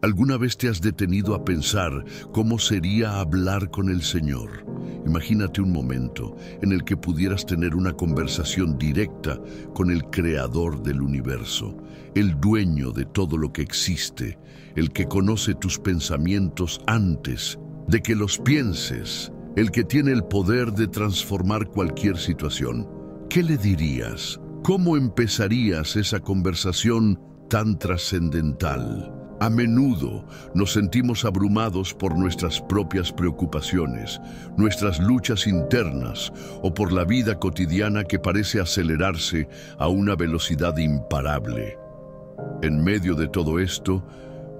¿Alguna vez te has detenido a pensar cómo sería hablar con el Señor? Imagínate un momento en el que pudieras tener una conversación directa con el Creador del universo, el dueño de todo lo que existe, el que conoce tus pensamientos antes de que los pienses, el que tiene el poder de transformar cualquier situación. ¿Qué le dirías? ¿Cómo empezarías esa conversación tan trascendental? A menudo nos sentimos abrumados por nuestras propias preocupaciones, nuestras luchas internas o por la vida cotidiana que parece acelerarse a una velocidad imparable. En medio de todo esto,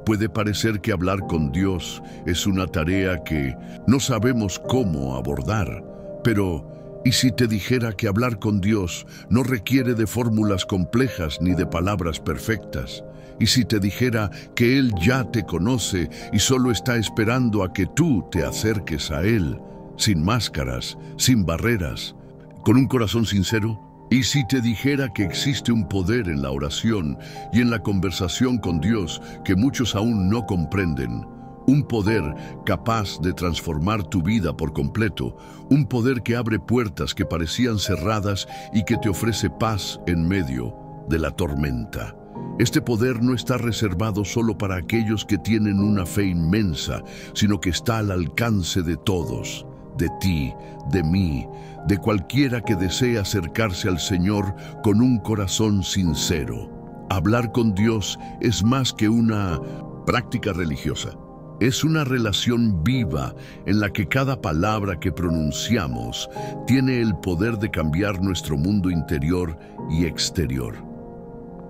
puede parecer que hablar con Dios es una tarea que no sabemos cómo abordar, pero ¿y si te dijera que hablar con Dios no requiere de fórmulas complejas ni de palabras perfectas? ¿Y si te dijera que Él ya te conoce y solo está esperando a que tú te acerques a Él, sin máscaras, sin barreras, con un corazón sincero? ¿Y si te dijera que existe un poder en la oración y en la conversación con Dios que muchos aún no comprenden? Un poder capaz de transformar tu vida por completo, un poder que abre puertas que parecían cerradas y que te ofrece paz en medio de la tormenta. Este poder no está reservado solo para aquellos que tienen una fe inmensa, sino que está al alcance de todos, de ti, de mí, de cualquiera que desee acercarse al Señor con un corazón sincero. Hablar con Dios es más que una práctica religiosa. Es una relación viva en la que cada palabra que pronunciamos tiene el poder de cambiar nuestro mundo interior y exterior.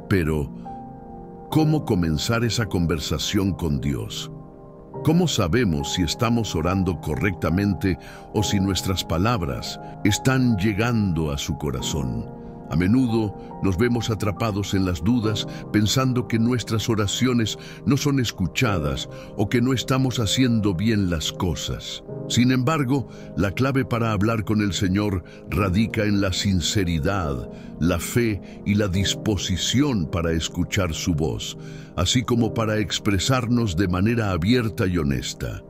Pero, ¿cómo comenzar esa conversación con Dios? ¿Cómo sabemos si estamos orando correctamente o si nuestras palabras están llegando a su corazón? A menudo nos vemos atrapados en las dudas pensando que nuestras oraciones no son escuchadas o que no estamos haciendo bien las cosas. Sin embargo, la clave para hablar con el Señor radica en la sinceridad, la fe y la disposición para escuchar su voz, así como para expresarnos de manera abierta y honesta.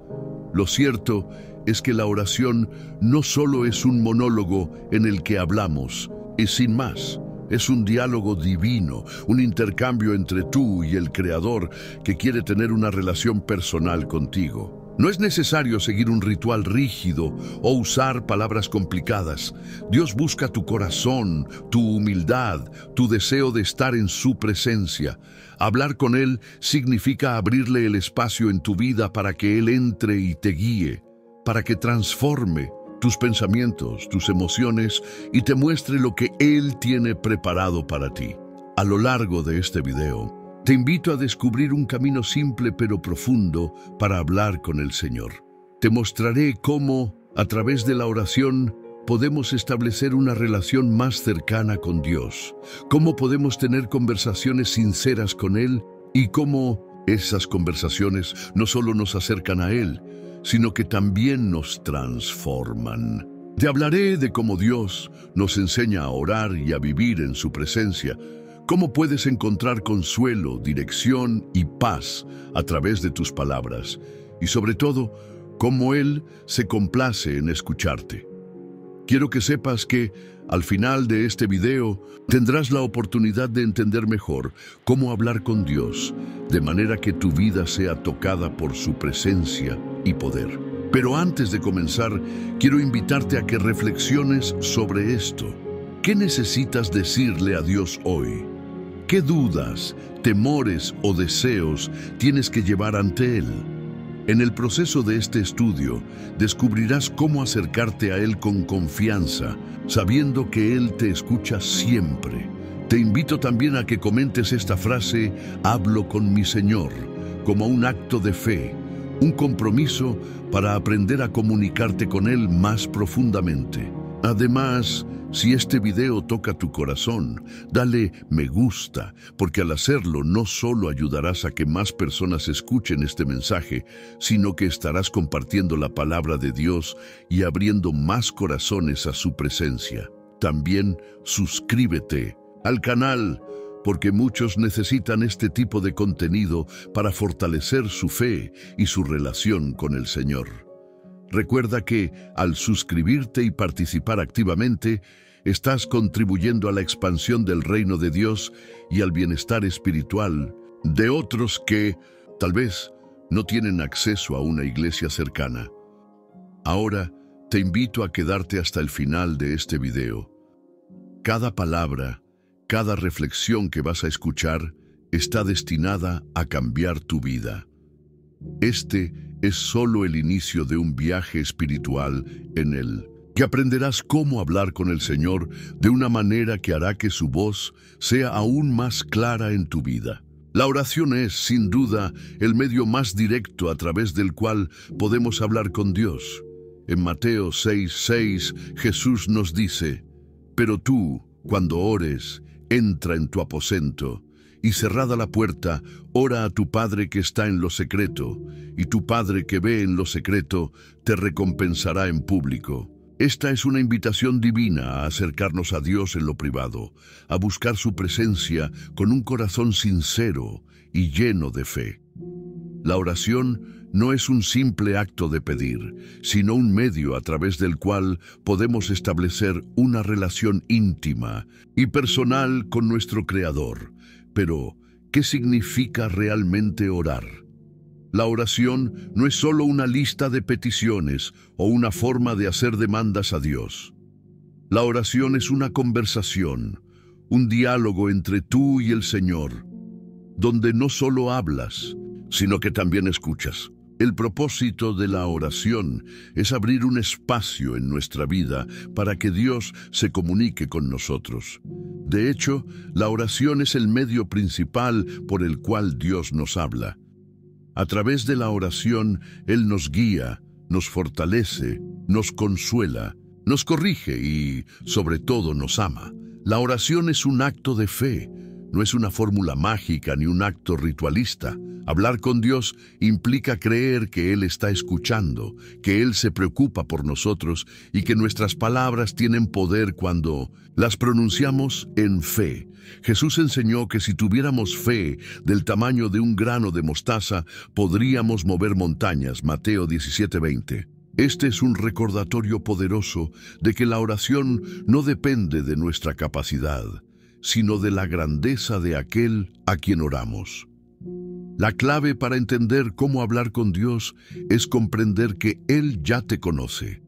Lo cierto es que la oración no solo es un monólogo en el que hablamos, y sin más, es un diálogo divino, un intercambio entre tú y el Creador que quiere tener una relación personal contigo. No es necesario seguir un ritual rígido o usar palabras complicadas. Dios busca tu corazón, tu humildad, tu deseo de estar en su presencia. Hablar con Él significa abrirle el espacio en tu vida para que Él entre y te guíe, para que transforme tus pensamientos, tus emociones y te muestre lo que Él tiene preparado para ti. A lo largo de este video, te invito a descubrir un camino simple pero profundo para hablar con el Señor. Te mostraré cómo, a través de la oración, podemos establecer una relación más cercana con Dios, cómo podemos tener conversaciones sinceras con Él y cómo esas conversaciones no solo nos acercan a Él, sino que también nos transforman. Te hablaré de cómo Dios nos enseña a orar y a vivir en su presencia, cómo puedes encontrar consuelo, dirección y paz a través de tus palabras, y sobre todo, cómo Él se complace en escucharte. Quiero que sepas que, al final de este video, tendrás la oportunidad de entender mejor cómo hablar con Dios, de manera que tu vida sea tocada por su presencia y poder. Pero antes de comenzar, quiero invitarte a que reflexiones sobre esto. ¿Qué necesitas decirle a Dios hoy? ¿Qué dudas, temores o deseos tienes que llevar ante Él? En el proceso de este estudio, descubrirás cómo acercarte a Él con confianza, sabiendo que Él te escucha siempre. Te invito también a que comentes esta frase, "Hablo con mi Señor", como un acto de fe, un compromiso para aprender a comunicarte con Él más profundamente. Además, si este video toca tu corazón, dale me gusta, porque al hacerlo no solo ayudarás a que más personas escuchen este mensaje, sino que estarás compartiendo la palabra de Dios y abriendo más corazones a su presencia. También suscríbete al canal porque muchos necesitan este tipo de contenido para fortalecer su fe y su relación con el Señor. Recuerda que, al suscribirte y participar activamente, estás contribuyendo a la expansión del reino de Dios y al bienestar espiritual de otros que, tal vez, no tienen acceso a una iglesia cercana. Ahora, te invito a quedarte hasta el final de este video. Cada palabra, cada reflexión que vas a escuchar está destinada a cambiar tu vida. Este es solo el inicio de un viaje espiritual en el que aprenderás cómo hablar con el Señor de una manera que hará que su voz sea aún más clara en tu vida. La oración es, sin duda, el medio más directo a través del cual podemos hablar con Dios. En Mateo 6:6, Jesús nos dice: «Pero tú, cuando ores, entra en tu aposento, y cerrada la puerta, ora a tu Padre que está en lo secreto, y tu Padre que ve en lo secreto te recompensará en público». Esta es una invitación divina a acercarnos a Dios en lo privado, a buscar su presencia con un corazón sincero y lleno de fe. La oración no es un simple acto de pedir, sino un medio a través del cual podemos establecer una relación íntima y personal con nuestro Creador. Pero, ¿qué significa realmente orar? La oración no es solo una lista de peticiones o una forma de hacer demandas a Dios. La oración es una conversación, un diálogo entre tú y el Señor, donde no solo hablas, sino que también escuchas. El propósito de la oración es abrir un espacio en nuestra vida para que Dios se comunique con nosotros. De hecho, la oración es el medio principal por el cual Dios nos habla. A través de la oración, Él nos guía, nos fortalece, nos consuela, nos corrige y, sobre todo, nos ama. La oración es un acto de fe, no es una fórmula mágica ni un acto ritualista. Hablar con Dios implica creer que Él está escuchando, que Él se preocupa por nosotros y que nuestras palabras tienen poder cuando las pronunciamos en fe. Jesús enseñó que si tuviéramos fe del tamaño de un grano de mostaza, podríamos mover montañas. Mateo 17:20. Este es un recordatorio poderoso de que la oración no depende de nuestra capacidad, sino de la grandeza de aquel a quien oramos. La clave para entender cómo hablar con Dios es comprender que Él ya te conoce.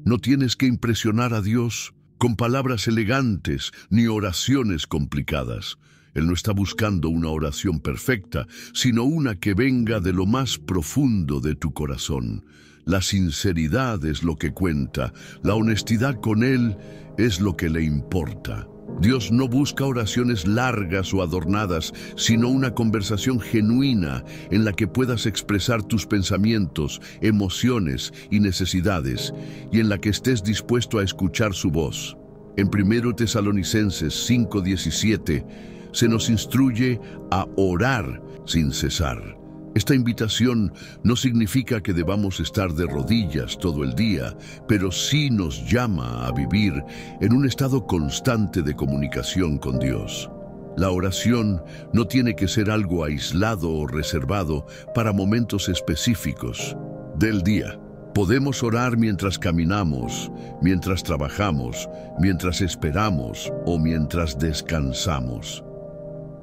No tienes que impresionar a Dios con palabras elegantes ni oraciones complicadas. Él no está buscando una oración perfecta, sino una que venga de lo más profundo de tu corazón. La sinceridad es lo que cuenta, la honestidad con Él es lo que le importa. Dios no busca oraciones largas o adornadas, sino una conversación genuina en la que puedas expresar tus pensamientos, emociones y necesidades, y en la que estés dispuesto a escuchar su voz. En 1 Tesalonicenses 5:17 se nos instruye a orar sin cesar. Esta invitación no significa que debamos estar de rodillas todo el día, pero sí nos llama a vivir en un estado constante de comunicación con Dios. La oración no tiene que ser algo aislado o reservado para momentos específicos del día. Podemos orar mientras caminamos, mientras trabajamos, mientras esperamos o mientras descansamos.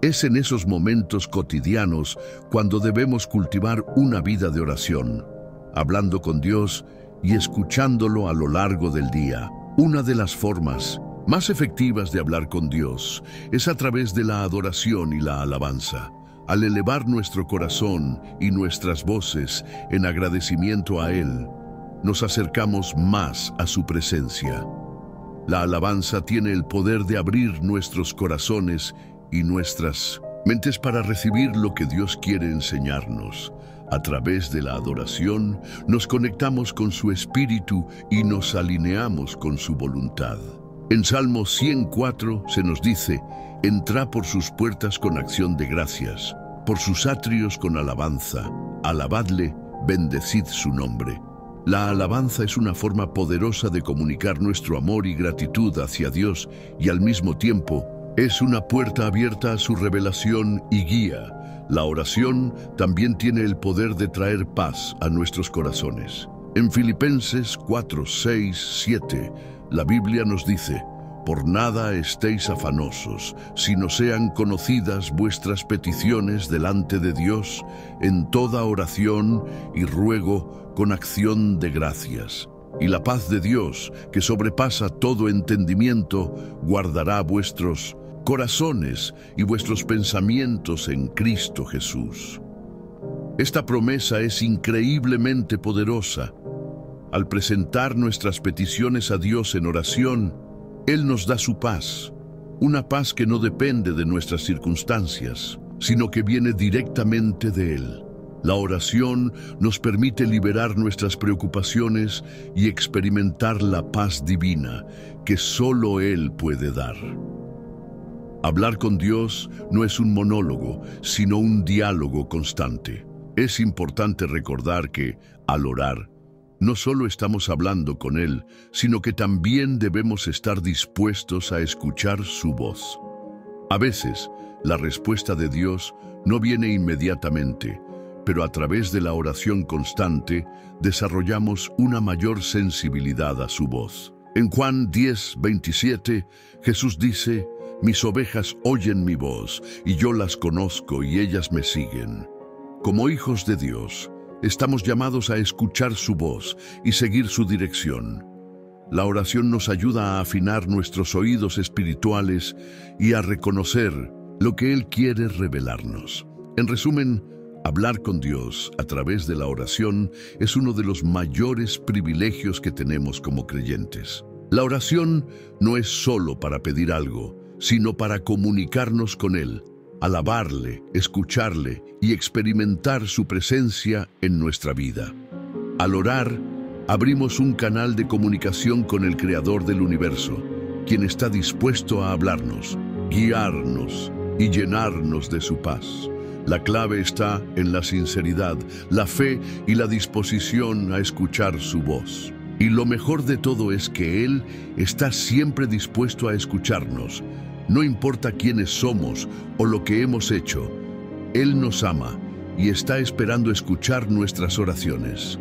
Es en esos momentos cotidianos cuando debemos cultivar una vida de oración, hablando con Dios y escuchándolo a lo largo del día. Una de las formas más efectivas de hablar con Dios es a través de la adoración y la alabanza. Al elevar nuestro corazón y nuestras voces en agradecimiento a Él, nos acercamos más a su presencia. La alabanza tiene el poder de abrir nuestros corazones y nuestras mentes para recibir lo que Dios quiere enseñarnos. A través de la adoración nos conectamos con su espíritu y nos alineamos con su voluntad. En Salmo 104 se nos dice: «Entrad por sus puertas con acción de gracias, por sus atrios con alabanza, alabadle, bendecid su nombre». La alabanza es una forma poderosa de comunicar nuestro amor y gratitud hacia Dios y al mismo tiempo Es una puerta abierta a su revelación y guía. La oración también tiene el poder de traer paz a nuestros corazones. En Filipenses 4, 6, 7, la Biblia nos dice: por nada estéis afanosos, sino sean conocidas vuestras peticiones delante de Dios en toda oración y ruego con acción de gracias. Y la paz de Dios, que sobrepasa todo entendimiento, guardará vuestros corazones y vuestros pensamientos en Cristo Jesús. Esta promesa es increíblemente poderosa. Al presentar nuestras peticiones a Dios en oración, Él nos da su paz, una paz que no depende de nuestras circunstancias, sino que viene directamente de Él. La oración nos permite liberar nuestras preocupaciones y experimentar la paz divina que solo Él puede dar. Hablar con Dios no es un monólogo, sino un diálogo constante. Es importante recordar que, al orar, no solo estamos hablando con Él, sino que también debemos estar dispuestos a escuchar su voz. A veces, la respuesta de Dios no viene inmediatamente, pero a través de la oración constante desarrollamos una mayor sensibilidad a su voz. En Juan 10, 27, Jesús dice: mis ovejas oyen mi voz, y yo las conozco y ellas me siguen. Como hijos de Dios, estamos llamados a escuchar su voz y seguir su dirección. La oración nos ayuda a afinar nuestros oídos espirituales y a reconocer lo que Él quiere revelarnos. En resumen, hablar con Dios a través de la oración es uno de los mayores privilegios que tenemos como creyentes. La oración no es solo para pedir algo, sino para comunicarnos con Él, alabarle, escucharle y experimentar su presencia en nuestra vida. Al orar, abrimos un canal de comunicación con el Creador del universo, quien está dispuesto a hablarnos, guiarnos y llenarnos de su paz. La clave está en la sinceridad, la fe y la disposición a escuchar su voz. Y lo mejor de todo es que Él está siempre dispuesto a escucharnos. No importa quiénes somos o lo que hemos hecho, Él nos ama y está esperando escuchar nuestras oraciones.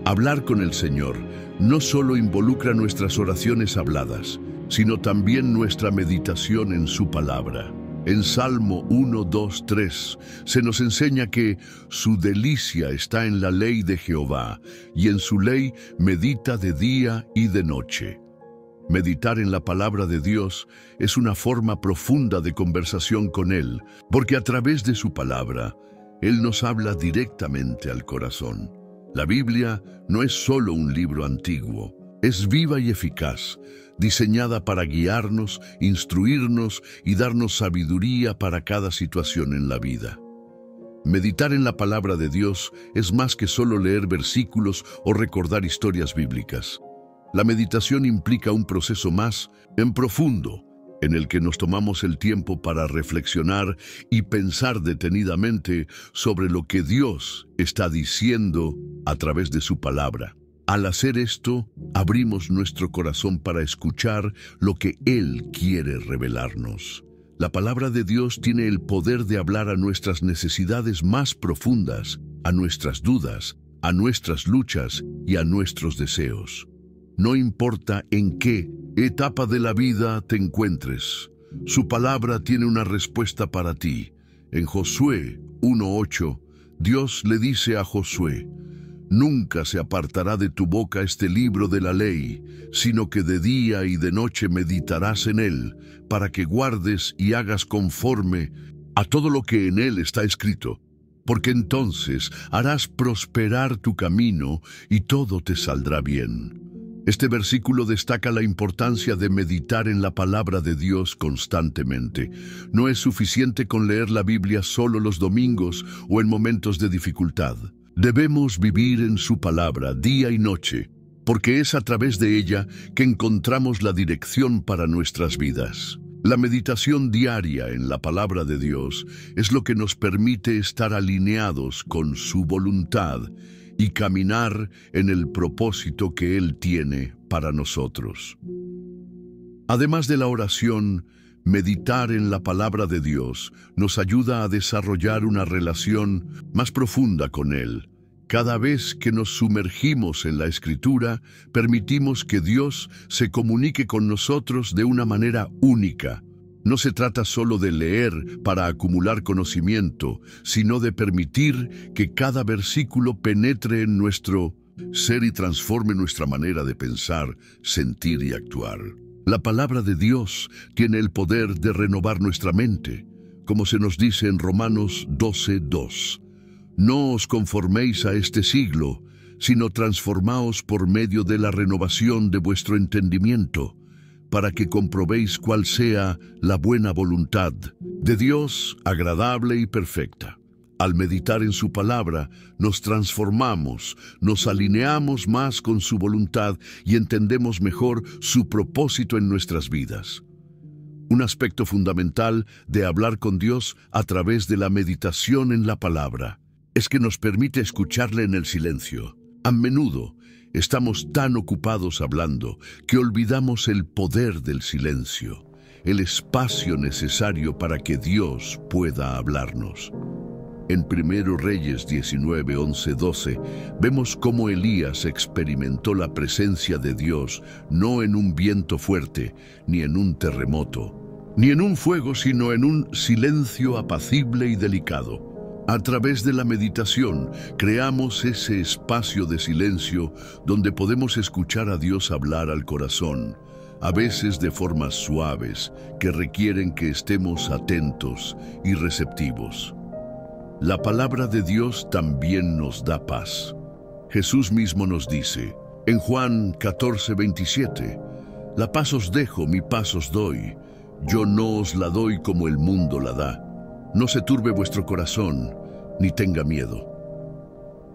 Hablar con el Señor no solo involucra nuestras oraciones habladas, sino también nuestra meditación en su palabra. En Salmo 1, 2, 3 se nos enseña que su delicia está en la ley de Jehová, y en su ley medita de día y de noche. Meditar en la palabra de Dios es una forma profunda de conversación con Él, porque a través de su palabra, Él nos habla directamente al corazón. La Biblia no es solo un libro antiguo, es viva y eficaz, diseñada para guiarnos, instruirnos y darnos sabiduría para cada situación en la vida. Meditar en la palabra de Dios es más que solo leer versículos o recordar historias bíblicas. La meditación implica un proceso más en profundo, en el que nos tomamos el tiempo para reflexionar y pensar detenidamente sobre lo que Dios está diciendo a través de su palabra. Al hacer esto, abrimos nuestro corazón para escuchar lo que Él quiere revelarnos. La palabra de Dios tiene el poder de hablar a nuestras necesidades más profundas, a nuestras dudas, a nuestras luchas y a nuestros deseos. No importa en qué etapa de la vida te encuentres, su palabra tiene una respuesta para ti. En Josué 1:8, Dios le dice a Josué: nunca se apartará de tu boca este libro de la ley, sino que de día y de noche meditarás en él, para que guardes y hagas conforme a todo lo que en él está escrito, porque entonces harás prosperar tu camino y todo te saldrá bien. Este versículo destaca la importancia de meditar en la palabra de Dios constantemente. No es suficiente con leer la Biblia solo los domingos o en momentos de dificultad. Debemos vivir en su palabra día y noche, porque es a través de ella que encontramos la dirección para nuestras vidas. La meditación diaria en la palabra de Dios es lo que nos permite estar alineados con su voluntad y caminar en el propósito que Él tiene para nosotros. Además de la oración, Meditar en la palabra de Dios nos ayuda a desarrollar una relación más profunda con Él. Cada vez que nos sumergimos en la Escritura, permitimos que Dios se comunique con nosotros de una manera única. No se trata solo de leer para acumular conocimiento, sino de permitir que cada versículo penetre en nuestro ser y transforme nuestra manera de pensar, sentir y actuar. La palabra de Dios tiene el poder de renovar nuestra mente, como se nos dice en Romanos 12:2. No os conforméis a este siglo, sino transformaos por medio de la renovación de vuestro entendimiento, para que comprobéis cuál sea la buena voluntad de Dios, agradable y perfecta. Al meditar en su palabra, nos transformamos, nos alineamos más con su voluntad y entendemos mejor su propósito en nuestras vidas. Un aspecto fundamental de hablar con Dios a través de la meditación en la palabra es que nos permite escucharle en el silencio. A menudo estamos tan ocupados hablando que olvidamos el poder del silencio, el espacio necesario para que Dios pueda hablarnos. En 1 Reyes 19, 11, 12, vemos cómo Elías experimentó la presencia de Dios no en un viento fuerte, ni en un terremoto, ni en un fuego, sino en un silencio apacible y delicado. A través de la meditación, creamos ese espacio de silencio donde podemos escuchar a Dios hablar al corazón, a veces de formas suaves que requieren que estemos atentos y receptivos. La palabra de Dios también nos da paz. Jesús mismo nos dice, en Juan 14:27, la paz os dejo, mi paz os doy. Yo no os la doy como el mundo la da. No se turbe vuestro corazón, ni tenga miedo.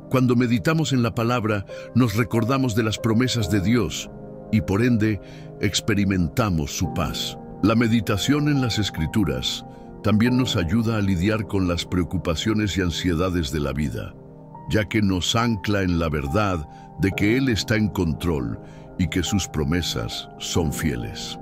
Cuando meditamos en la palabra, nos recordamos de las promesas de Dios y por ende experimentamos su paz. La meditación en las Escrituras también nos ayuda a lidiar con las preocupaciones y ansiedades de la vida, ya que nos ancla en la verdad de que Él está en control y que sus promesas son fieles.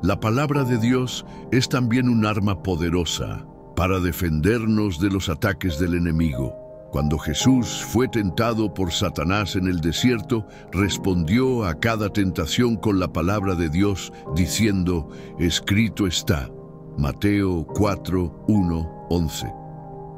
La palabra de Dios es también un arma poderosa para defendernos de los ataques del enemigo. Cuando Jesús fue tentado por Satanás en el desierto, respondió a cada tentación con la palabra de Dios, diciendo, escrito está. Mateo 4, 1, 11.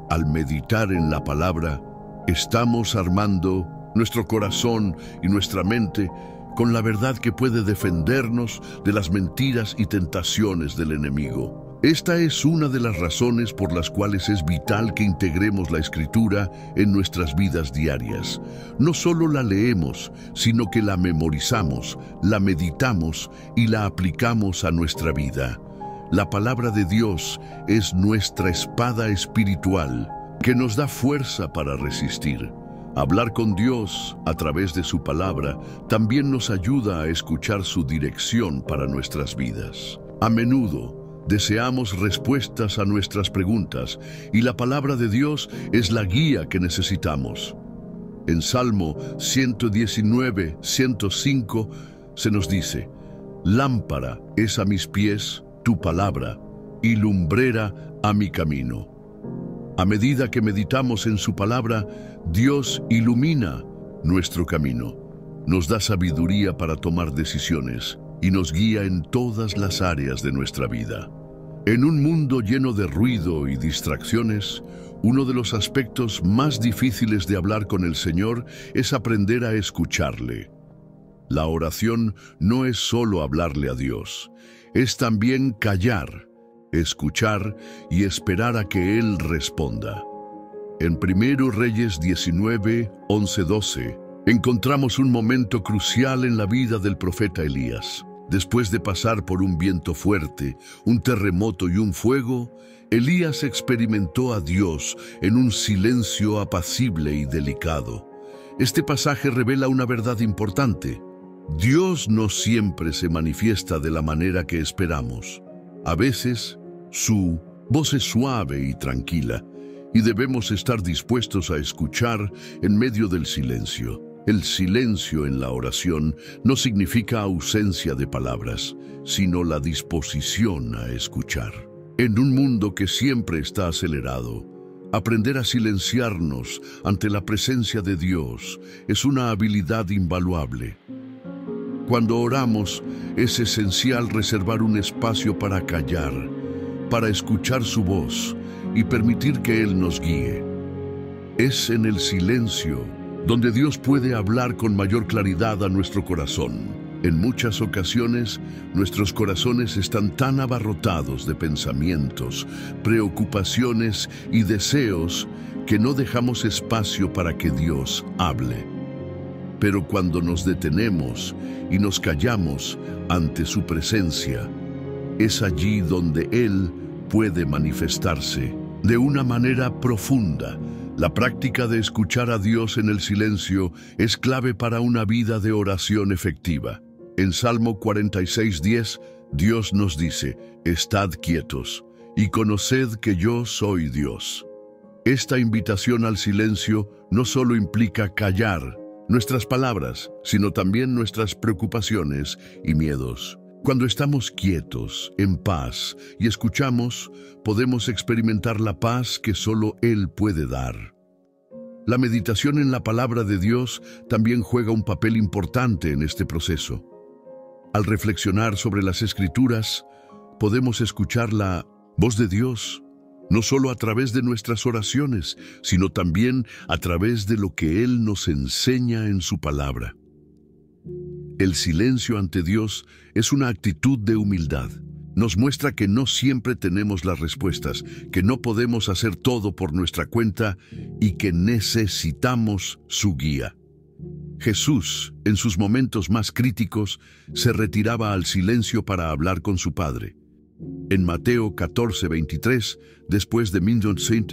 Al meditar en la palabra, estamos armando nuestro corazón y nuestra mente con la verdad que puede defendernos de las mentiras y tentaciones del enemigo. Esta es una de las razones por las cuales es vital que integremos la Escritura en nuestras vidas diarias. No solo la leemos, sino que la memorizamos, la meditamos y la aplicamos a nuestra vida. La palabra de Dios es nuestra espada espiritual que nos da fuerza para resistir. Hablar con Dios a través de su palabra también nos ayuda a escuchar su dirección para nuestras vidas. A menudo deseamos respuestas a nuestras preguntas y la palabra de Dios es la guía que necesitamos. En Salmo 119, 105 se nos dice, lámpara es a mis pies tu palabra y lumbrera a mi camino. A medida que meditamos en su palabra, Dios ilumina nuestro camino, nos da sabiduría para tomar decisiones y nos guía en todas las áreas de nuestra vida. En un mundo lleno de ruido y distracciones, uno de los aspectos más difíciles de hablar con el Señor es aprender a escucharle. La oración no es solo hablarle a Dios, es también callar, escuchar y esperar a que Él responda. En 1 Reyes 19, 11, 12, encontramos un momento crucial en la vida del profeta Elías. Después de pasar por un viento fuerte, un terremoto y un fuego, Elías experimentó a Dios en un silencio apacible y delicado. Este pasaje revela una verdad importante. Dios no siempre se manifiesta de la manera que esperamos. A veces, su voz es suave y tranquila, y debemos estar dispuestos a escuchar en medio del silencio. El silencio en la oración no significa ausencia de palabras, sino la disposición a escuchar. En un mundo que siempre está acelerado, aprender a silenciarnos ante la presencia de Dios es una habilidad invaluable. Cuando oramos, es esencial reservar un espacio para callar, para escuchar su voz y permitir que Él nos guíe. Es en el silencio donde Dios puede hablar con mayor claridad a nuestro corazón. En muchas ocasiones, nuestros corazones están tan abarrotados de pensamientos, preocupaciones y deseos que no dejamos espacio para que Dios hable. Pero cuando nos detenemos y nos callamos ante su presencia, es allí donde Él puede manifestarse de una manera profunda. La práctica de escuchar a Dios en el silencio es clave para una vida de oración efectiva. En Salmo 46:10, Dios nos dice: «Estad quietos y conoced que yo soy Dios». Esta invitación al silencio no solo implica callar nuestras palabras, sino también nuestras preocupaciones y miedos. Cuando estamos quietos, en paz y escuchamos, podemos experimentar la paz que solo Él puede dar. La meditación en la palabra de Dios también juega un papel importante en este proceso. Al reflexionar sobre las Escrituras, podemos escuchar la voz de Dios, no solo a través de nuestras oraciones, sino también a través de lo que Él nos enseña en su palabra. El silencio ante Dios es una actitud de humildad. Nos muestra que no siempre tenemos las respuestas, que no podemos hacer todo por nuestra cuenta y que necesitamos su guía. Jesús, en sus momentos más críticos, se retiraba al silencio para hablar con su Padre. En Mateo 14:23, después de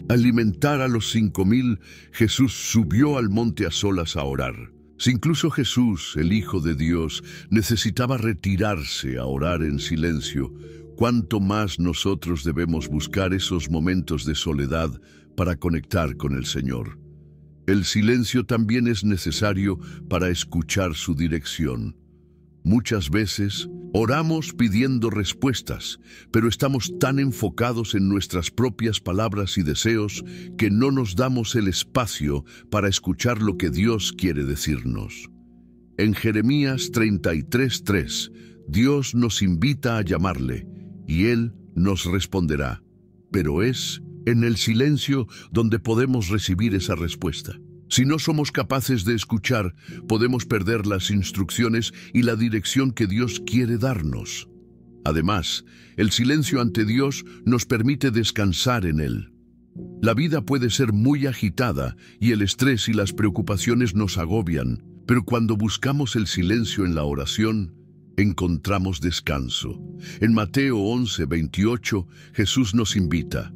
alimentar a los 5,000, Jesús subió al monte a solas a orar. Si incluso Jesús, el Hijo de Dios, necesitaba retirarse a orar en silencio, ¿cuánto más nosotros debemos buscar esos momentos de soledad para conectar con el Señor? El silencio también es necesario para escuchar su dirección. Muchas veces oramos pidiendo respuestas, pero estamos tan enfocados en nuestras propias palabras y deseos que no nos damos el espacio para escuchar lo que Dios quiere decirnos. En Jeremías 33:3, Dios nos invita a llamarle y Él nos responderá, pero es en el silencio donde podemos recibir esa respuesta. Si no somos capaces de escuchar, podemos perder las instrucciones y la dirección que Dios quiere darnos. Además, el silencio ante Dios nos permite descansar en Él. La vida puede ser muy agitada y el estrés y las preocupaciones nos agobian, pero cuando buscamos el silencio en la oración, encontramos descanso. En Mateo 11:28, Jesús nos invita: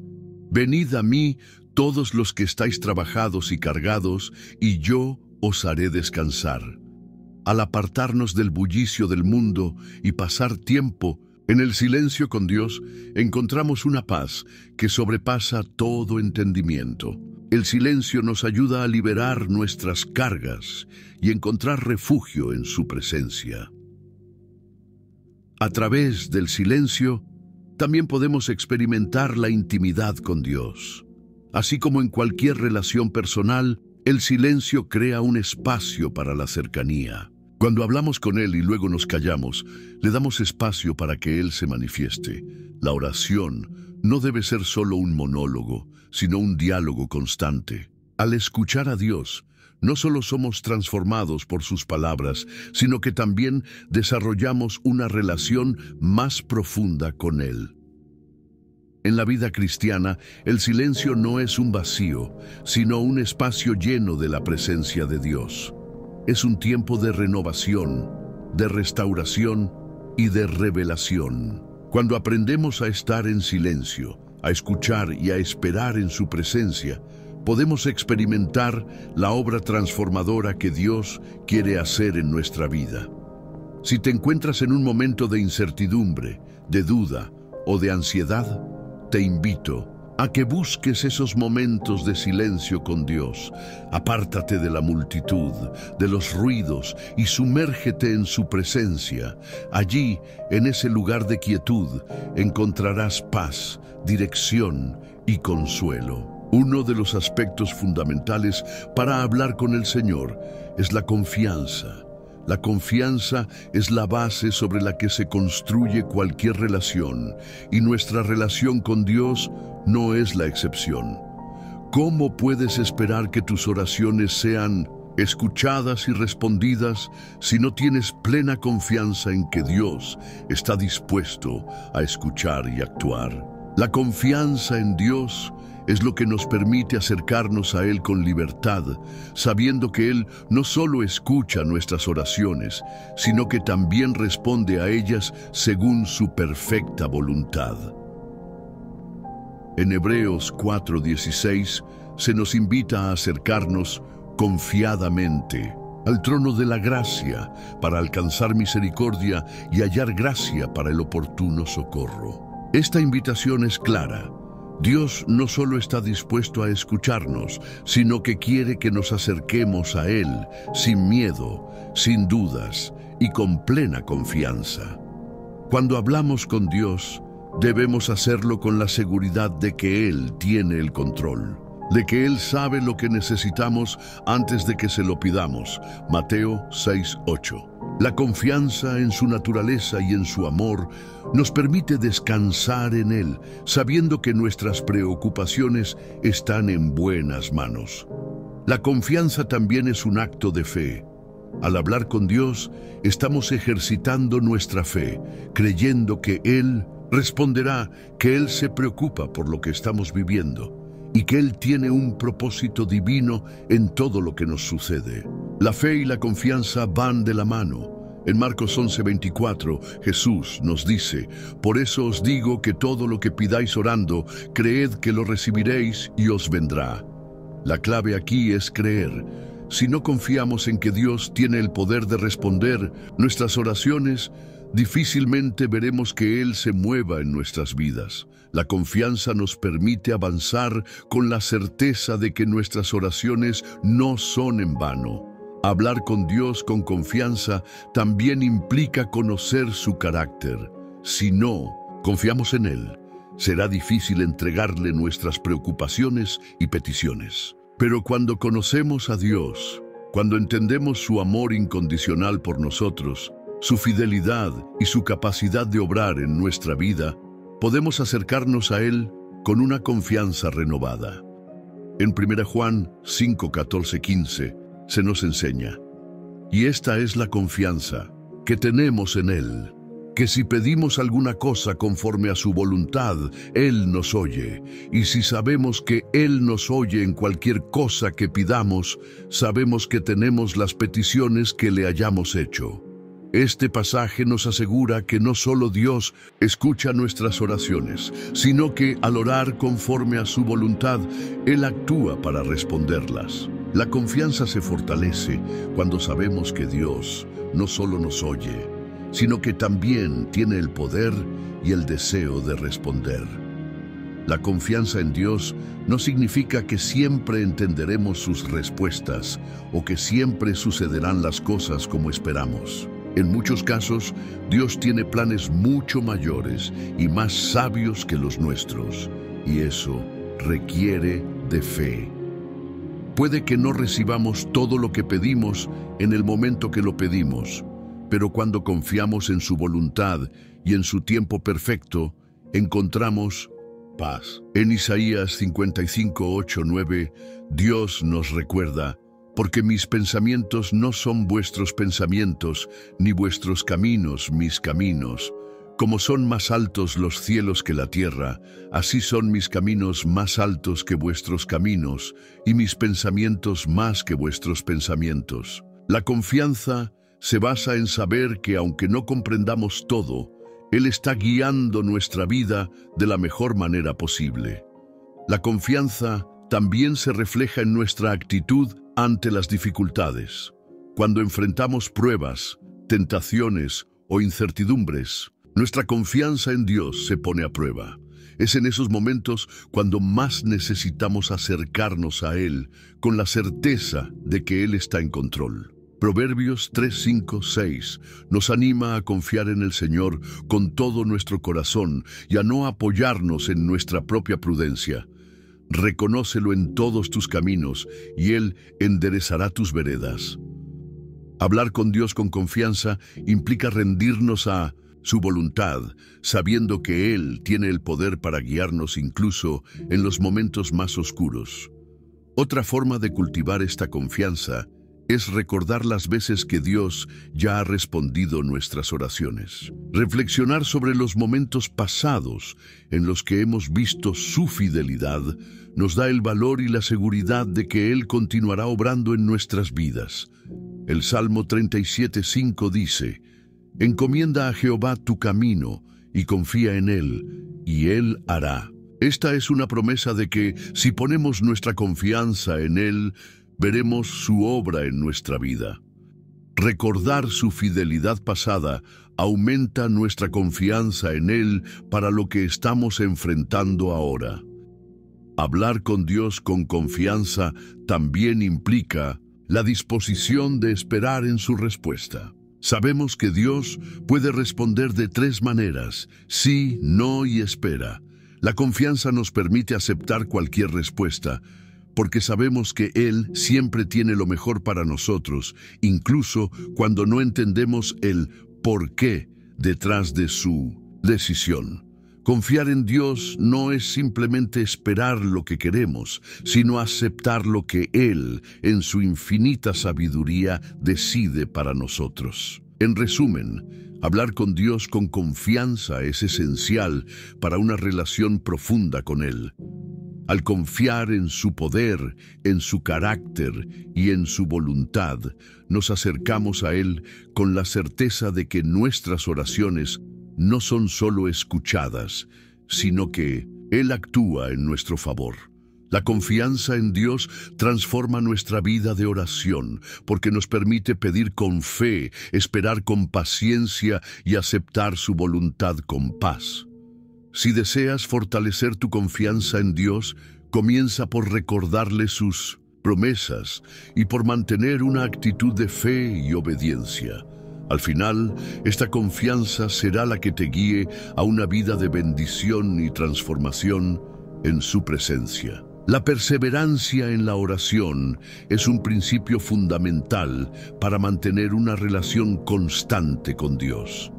«Venid a mí todos los que estáis trabajados y cargados, y yo os haré descansar». Al apartarnos del bullicio del mundo y pasar tiempo en el silencio con Dios, encontramos una paz que sobrepasa todo entendimiento. El silencio nos ayuda a liberar nuestras cargas y encontrar refugio en su presencia. A través del silencio, también podemos experimentar la intimidad con Dios. Así como en cualquier relación personal, el silencio crea un espacio para la cercanía. Cuando hablamos con Él y luego nos callamos, le damos espacio para que Él se manifieste. La oración no debe ser solo un monólogo, sino un diálogo constante. Al escuchar a Dios, no solo somos transformados por sus palabras, sino que también desarrollamos una relación más profunda con Él. En la vida cristiana, el silencio no es un vacío, sino un espacio lleno de la presencia de Dios. Es un tiempo de renovación, de restauración y de revelación. Cuando aprendemos a estar en silencio, a escuchar y a esperar en su presencia, podemos experimentar la obra transformadora que Dios quiere hacer en nuestra vida. Si te encuentras en un momento de incertidumbre, de duda o de ansiedad, te invito a que busques esos momentos de silencio con Dios. Apártate de la multitud, de los ruidos y sumérgete en su presencia. Allí, en ese lugar de quietud, encontrarás paz, dirección y consuelo. Uno de los aspectos fundamentales para hablar con el Señor es la confianza. La confianza es la base sobre la que se construye cualquier relación, y nuestra relación con Dios no es la excepción. ¿Cómo puedes esperar que tus oraciones sean escuchadas y respondidas si no tienes plena confianza en que Dios está dispuesto a escuchar y actuar? La confianza en Dios es lo que nos permite acercarnos a Él con libertad, sabiendo que Él no solo escucha nuestras oraciones, sino que también responde a ellas según su perfecta voluntad. En Hebreos 4:16 se nos invita a acercarnos confiadamente al trono de la gracia para alcanzar misericordia y hallar gracia para el oportuno socorro. Esta invitación es clara. Dios no solo está dispuesto a escucharnos, sino que quiere que nos acerquemos a Él sin miedo, sin dudas y con plena confianza. Cuando hablamos con Dios, debemos hacerlo con la seguridad de que Él tiene el control, de que Él sabe lo que necesitamos antes de que se lo pidamos. Mateo 6:8. La confianza en su naturaleza y en su amor nos permite descansar en Él, sabiendo que nuestras preocupaciones están en buenas manos. La confianza también es un acto de fe. Al hablar con Dios, estamos ejercitando nuestra fe, creyendo que Él responderá, que Él se preocupa por lo que estamos viviendo y que Él tiene un propósito divino en todo lo que nos sucede. La fe y la confianza van de la mano. En Marcos 11:24, Jesús nos dice: «Por eso os digo que todo lo que pidáis orando, creed que lo recibiréis y os vendrá». La clave aquí es creer. Si no confiamos en que Dios tiene el poder de responder nuestras oraciones, difícilmente veremos que Él se mueva en nuestras vidas. La confianza nos permite avanzar con la certeza de que nuestras oraciones no son en vano. Hablar con Dios con confianza también implica conocer su carácter. Si no confiamos en Él, será difícil entregarle nuestras preocupaciones y peticiones. Pero cuando conocemos a Dios, cuando entendemos su amor incondicional por nosotros, su fidelidad y su capacidad de obrar en nuestra vida, podemos acercarnos a Él con una confianza renovada. En 1 Juan 5:14-15 se nos enseña: «Y esta es la confianza que tenemos en Él, que si pedimos alguna cosa conforme a su voluntad, Él nos oye. Y si sabemos que Él nos oye en cualquier cosa que pidamos, sabemos que tenemos las peticiones que le hayamos hecho». Este pasaje nos asegura que no solo Dios escucha nuestras oraciones, sino que al orar conforme a su voluntad, Él actúa para responderlas. La confianza se fortalece cuando sabemos que Dios no solo nos oye, sino que también tiene el poder y el deseo de responder. La confianza en Dios no significa que siempre entenderemos sus respuestas o que siempre sucederán las cosas como esperamos. En muchos casos, Dios tiene planes mucho mayores y más sabios que los nuestros, y eso requiere de fe. Puede que no recibamos todo lo que pedimos en el momento que lo pedimos, pero cuando confiamos en su voluntad y en su tiempo perfecto, encontramos paz. En Isaías 55:8-9, Dios nos recuerda: «Porque mis pensamientos no son vuestros pensamientos, ni vuestros caminos mis caminos. Como son más altos los cielos que la tierra, así son mis caminos más altos que vuestros caminos, y mis pensamientos más que vuestros pensamientos». La confianza se basa en saber que aunque no comprendamos todo, Él está guiando nuestra vida de la mejor manera posible. La confianza también se refleja en nuestra actitud ante las dificultades. Cuando enfrentamos pruebas, tentaciones o incertidumbres, nuestra confianza en Dios se pone a prueba. Es en esos momentos cuando más necesitamos acercarnos a Él con la certeza de que Él está en control. Proverbios 3, 5, 6 nos anima a confiar en el Señor con todo nuestro corazón y a no apoyarnos en nuestra propia prudencia. Reconócelo en todos tus caminos y Él enderezará tus veredas. Hablar con Dios con confianza implica rendirnos a su voluntad, sabiendo que Él tiene el poder para guiarnos incluso en los momentos más oscuros. Otra forma de cultivar esta confianza es recordar las veces que Dios ya ha respondido nuestras oraciones. Reflexionar sobre los momentos pasados en los que hemos visto su fidelidad nos da el valor y la seguridad de que Él continuará obrando en nuestras vidas. El Salmo 37:5 dice: «Encomienda a Jehová tu camino y confía en Él, y Él hará». Esta es una promesa de que, si ponemos nuestra confianza en Él, veremos su obra en nuestra vida. Recordar su fidelidad pasada aumenta nuestra confianza en Él para lo que estamos enfrentando ahora. Hablar con Dios con confianza también implica la disposición de esperar en su respuesta. Sabemos que Dios puede responder de 3 maneras: sí, no y espera. La confianza nos permite aceptar cualquier respuesta, porque sabemos que Él siempre tiene lo mejor para nosotros, incluso cuando no entendemos el por qué detrás de su decisión. Confiar en Dios no es simplemente esperar lo que queremos, sino aceptar lo que Él, en su infinita sabiduría, decide para nosotros. En resumen, hablar con Dios con confianza es esencial para una relación profunda con Él. Al confiar en su poder, en su carácter y en su voluntad, nos acercamos a Él con la certeza de que nuestras oraciones no son solo escuchadas, sino que Él actúa en nuestro favor. La confianza en Dios transforma nuestra vida de oración, porque nos permite pedir con fe, esperar con paciencia y aceptar su voluntad con paz. Si deseas fortalecer tu confianza en Dios, comienza por recordarle sus promesas y por mantener una actitud de fe y obediencia. Al final, esta confianza será la que te guíe a una vida de bendición y transformación en su presencia. La perseverancia en la oración es un principio fundamental para mantener una relación constante con Dios.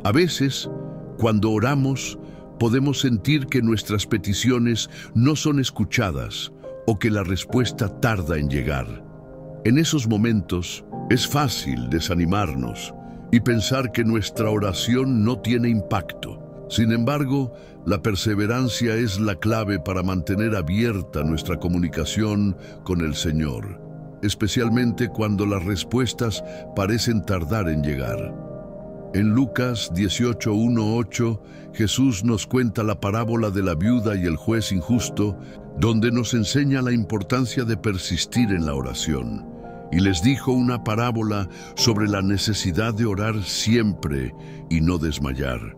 A veces, cuando oramos, podemos sentir que nuestras peticiones no son escuchadas o que la respuesta tarda en llegar. En esos momentos es fácil desanimarnos y pensar que nuestra oración no tiene impacto. Sin embargo, la perseverancia es la clave para mantener abierta nuestra comunicación con el Señor, especialmente cuando las respuestas parecen tardar en llegar. En Lucas 18:1-8, Jesús nos cuenta la parábola de la viuda y el juez injusto, donde nos enseña la importancia de persistir en la oración. Y les dijo una parábola sobre la necesidad de orar siempre y no desmayar.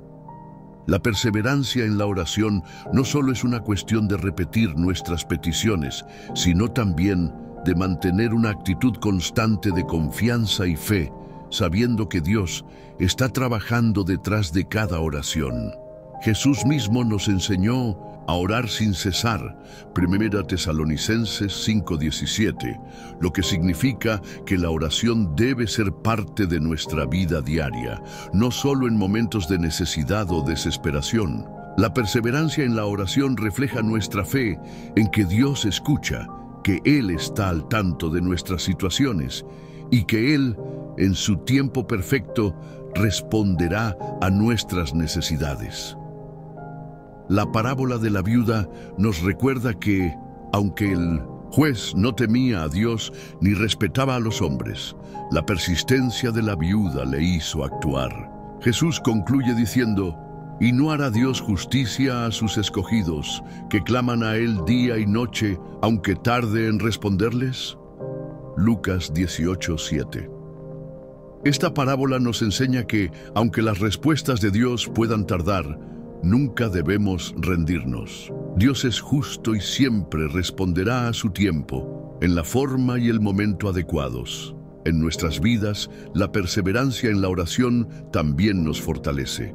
La perseverancia en la oración no solo es una cuestión de repetir nuestras peticiones, sino también de mantener una actitud constante de confianza y fe, sabiendo que Dios está trabajando detrás de cada oración. Jesús mismo nos enseñó a orar sin cesar, 1 Tesalonicenses 5:17, lo que significa que la oración debe ser parte de nuestra vida diaria, no solo en momentos de necesidad o desesperación. La perseverancia en la oración refleja nuestra fe en que Dios escucha, que Él está al tanto de nuestras situaciones y que Él, en su tiempo perfecto, responderá a nuestras necesidades. La parábola de la viuda nos recuerda que, aunque el juez no temía a Dios ni respetaba a los hombres, la persistencia de la viuda le hizo actuar. Jesús concluye diciendo: «¿Y no hará Dios justicia a sus escogidos, que claman a Él día y noche, aunque tarde en responderles?» Lucas 18:7. Esta parábola nos enseña que, aunque las respuestas de Dios puedan tardar, Nunca debemos rendirnos. Dios es justo y siempre responderá a su tiempo, en la forma y el momento adecuados. En nuestras vidas, la perseverancia en la oración también nos fortalece.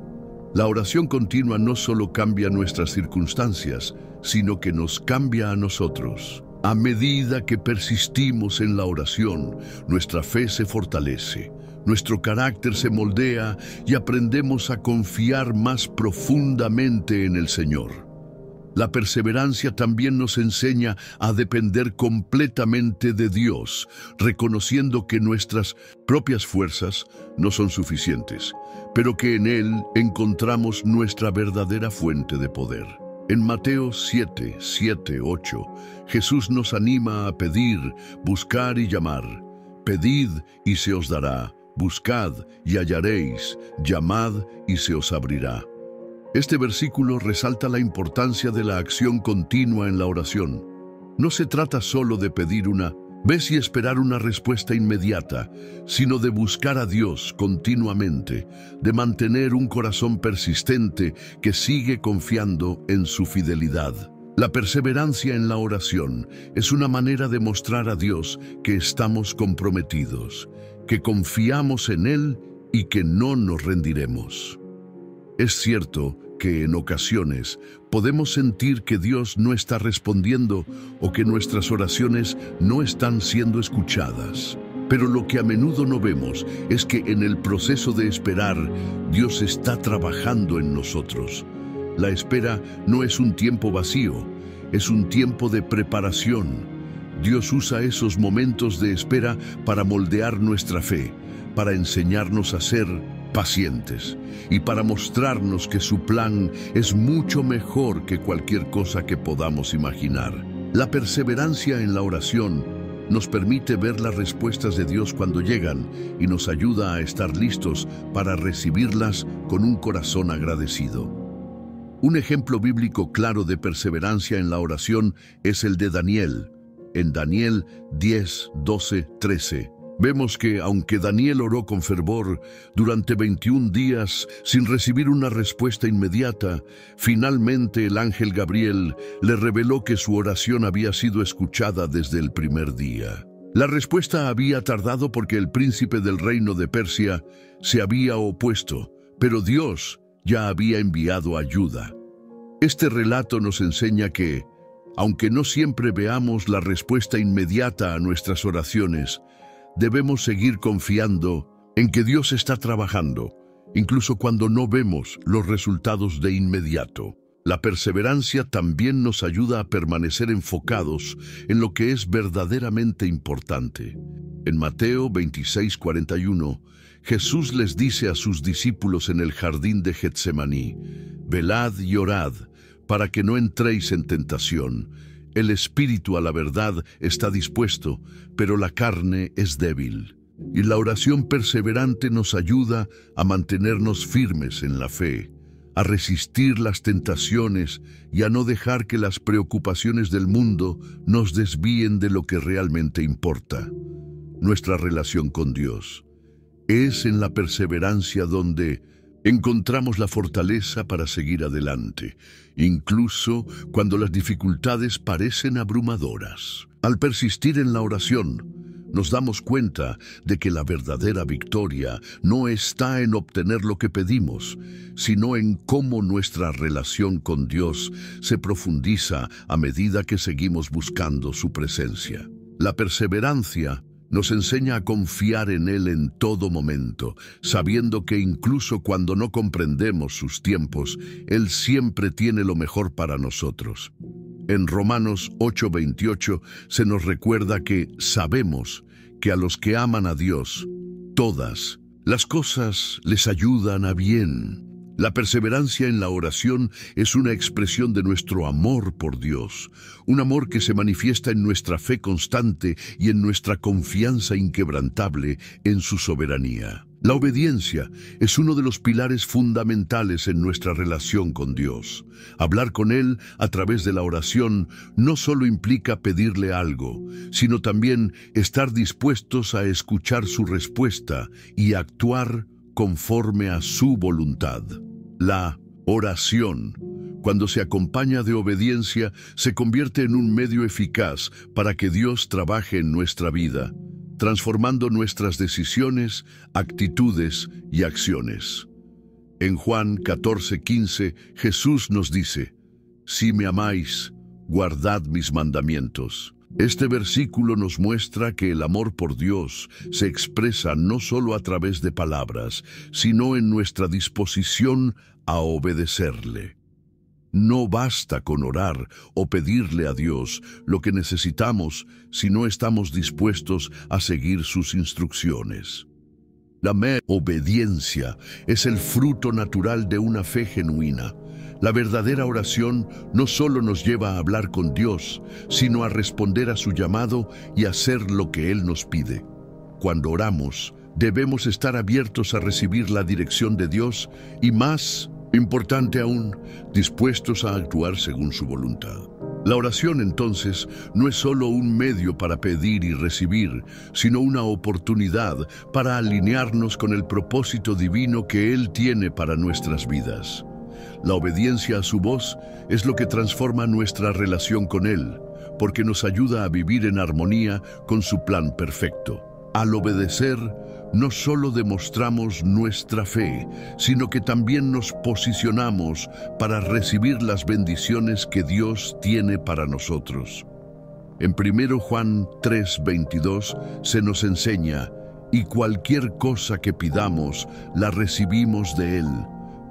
La oración continua no solo cambia nuestras circunstancias, sino que nos cambia a nosotros. A medida que persistimos en la oración, nuestra fe se fortalece, nuestro carácter se moldea y aprendemos a confiar más profundamente en el Señor. La perseverancia también nos enseña a depender completamente de Dios, reconociendo que nuestras propias fuerzas no son suficientes, pero que en Él encontramos nuestra verdadera fuente de poder. En Mateo 7:8, Jesús nos anima a pedir, buscar y llamar. Pedid y se os dará, buscad y hallaréis, llamad y se os abrirá. Este versículo resalta la importancia de la acción continua en la oración. No se trata solo de pedir una vez y esperar una respuesta inmediata, sino de buscar a Dios continuamente, de mantener un corazón persistente que sigue confiando en su fidelidad. La perseverancia en la oración es una manera de mostrar a Dios que estamos comprometidos, que confiamos en Él y que no nos rendiremos. Es cierto que en ocasiones podemos sentir que Dios no está respondiendo o que nuestras oraciones no están siendo escuchadas. Pero lo que a menudo no vemos es que en el proceso de esperar, Dios está trabajando en nosotros. La espera no es un tiempo vacío, es un tiempo de preparación. Dios usa esos momentos de espera para moldear nuestra fe, para enseñarnos a ser pacientes y para mostrarnos que su plan es mucho mejor que cualquier cosa que podamos imaginar. La perseverancia en la oración nos permite ver las respuestas de Dios cuando llegan y nos ayuda a estar listos para recibirlas con un corazón agradecido. Un ejemplo bíblico claro de perseverancia en la oración es el de Daniel. En Daniel 10:12-13. Vemos que, aunque Daniel oró con fervor durante 21 días sin recibir una respuesta inmediata, finalmente el ángel Gabriel le reveló que su oración había sido escuchada desde el primer día. La respuesta había tardado porque el príncipe del reino de Persia se había opuesto, pero Dios ya había enviado ayuda. Este relato nos enseña que, aunque no siempre veamos la respuesta inmediata a nuestras oraciones, debemos seguir confiando en que Dios está trabajando, incluso cuando no vemos los resultados de inmediato. La perseverancia también nos ayuda a permanecer enfocados en lo que es verdaderamente importante. En Mateo 26:41, Jesús les dice a sus discípulos en el jardín de Getsemaní: «Velad y orad, para que no entréis en tentación. El espíritu a la verdad está dispuesto, pero la carne es débil». Y la oración perseverante nos ayuda a mantenernos firmes en la fe, a resistir las tentaciones y a no dejar que las preocupaciones del mundo nos desvíen de lo que realmente importa: nuestra relación con Dios. Es en la perseverancia donde encontramos la fortaleza para seguir adelante, incluso cuando las dificultades parecen abrumadoras. Al persistir en la oración, nos damos cuenta de que la verdadera victoria no está en obtener lo que pedimos, sino en cómo nuestra relación con Dios se profundiza a medida que seguimos buscando su presencia. La perseverancia nos enseña a confiar en Él en todo momento, sabiendo que incluso cuando no comprendemos sus tiempos, Él siempre tiene lo mejor para nosotros. En Romanos 8:28 se nos recuerda que sabemos que a los que aman a Dios, todas las cosas les ayudan a bien. La perseverancia en la oración es una expresión de nuestro amor por Dios, un amor que se manifiesta en nuestra fe constante y en nuestra confianza inquebrantable en su soberanía. La obediencia es uno de los pilares fundamentales en nuestra relación con Dios. Hablar con Él a través de la oración no solo implica pedirle algo, sino también estar dispuestos a escuchar su respuesta y actuar conforme a su voluntad. La Oración, cuando se acompaña de obediencia, se convierte en un medio eficaz para que Dios trabaje en nuestra vida, transformando nuestras decisiones, actitudes y acciones. En Juan 14:15, Jesús nos dice: «Si me amáis, guardad mis mandamientos». Este versículo nos muestra que el amor por Dios se expresa no solo a través de palabras, sino en nuestra disposición a obedecerle. No basta con orar o pedirle a Dios lo que necesitamos si no estamos dispuestos a seguir sus instrucciones. La obediencia es el fruto natural de una fe genuina. La verdadera oración no solo nos lleva a hablar con Dios, sino a responder a su llamado y hacer lo que Él nos pide. Cuando oramos, debemos estar abiertos a recibir la dirección de Dios y, más importante aún, dispuestos a actuar según su voluntad. La oración, entonces, no es solo un medio para pedir y recibir, sino una oportunidad para alinearnos con el propósito divino que Él tiene para nuestras vidas. La obediencia a su voz es lo que transforma nuestra relación con Él, porque nos ayuda a vivir en armonía con su plan perfecto. Al obedecer, no solo demostramos nuestra fe, sino que también nos posicionamos para recibir las bendiciones que Dios tiene para nosotros. En 1 Juan 3:22 se nos enseña: «Y cualquier cosa que pidamos, la recibimos de Él,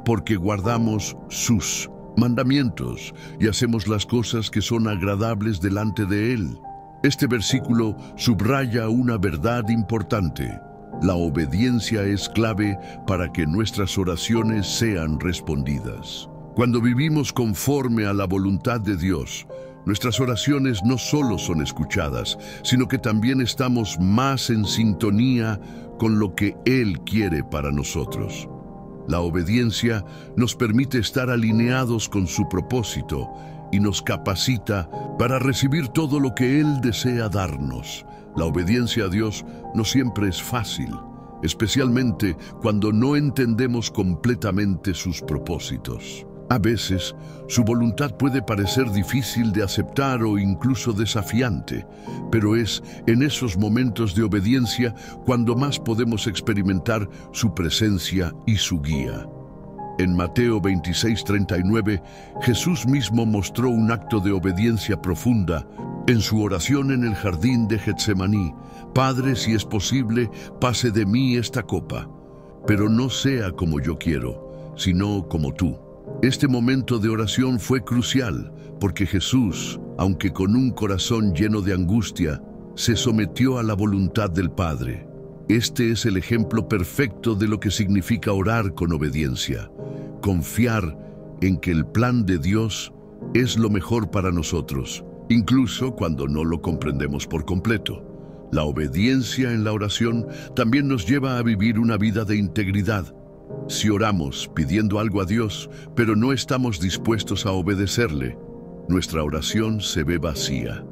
porque guardamos sus mandamientos y hacemos las cosas que son agradables delante de Él». Este versículo subraya una verdad importante. La obediencia es clave para que nuestras oraciones sean respondidas. Cuando vivimos conforme a la voluntad de Dios, nuestras oraciones no solo son escuchadas, sino que también estamos más en sintonía con lo que Él quiere para nosotros. La obediencia nos permite estar alineados con su propósito y nos capacita para recibir todo lo que Él desea darnos. La obediencia a Dios no siempre es fácil, especialmente cuando no entendemos completamente sus propósitos. A veces, su voluntad puede parecer difícil de aceptar o incluso desafiante, pero es en esos momentos de obediencia cuando más podemos experimentar su presencia y su guía. En Mateo 26:39, Jesús mismo mostró un acto de obediencia profunda en su oración en el jardín de Getsemaní: «Padre, si es posible, pase de mí esta copa, pero no sea como yo quiero, sino como tú». Este momento de oración fue crucial, porque Jesús, aunque con un corazón lleno de angustia, se sometió a la voluntad del Padre. Este es el ejemplo perfecto de lo que significa orar con obediencia. Confiar en que el plan de Dios es lo mejor para nosotros, incluso cuando no lo comprendemos por completo. La obediencia en la oración también nos lleva a vivir una vida de integridad. Si oramos pidiendo algo a Dios, pero no estamos dispuestos a obedecerle, nuestra oración se ve vacía.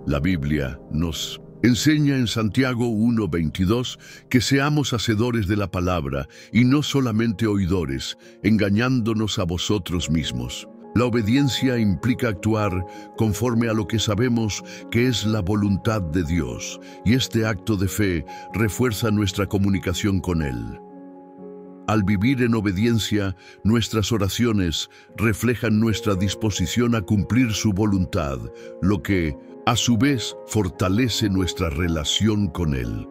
La Biblia nos enseña en Santiago 1:22 que seamos hacedores de la palabra y no solamente oidores, engañándonos a vosotros mismos. La obediencia implica actuar conforme a lo que sabemos que es la voluntad de Dios, y este acto de fe refuerza nuestra comunicación con Él. Al vivir en obediencia, nuestras oraciones reflejan nuestra disposición a cumplir su voluntad, lo que, a su vez, fortalece nuestra relación con Él.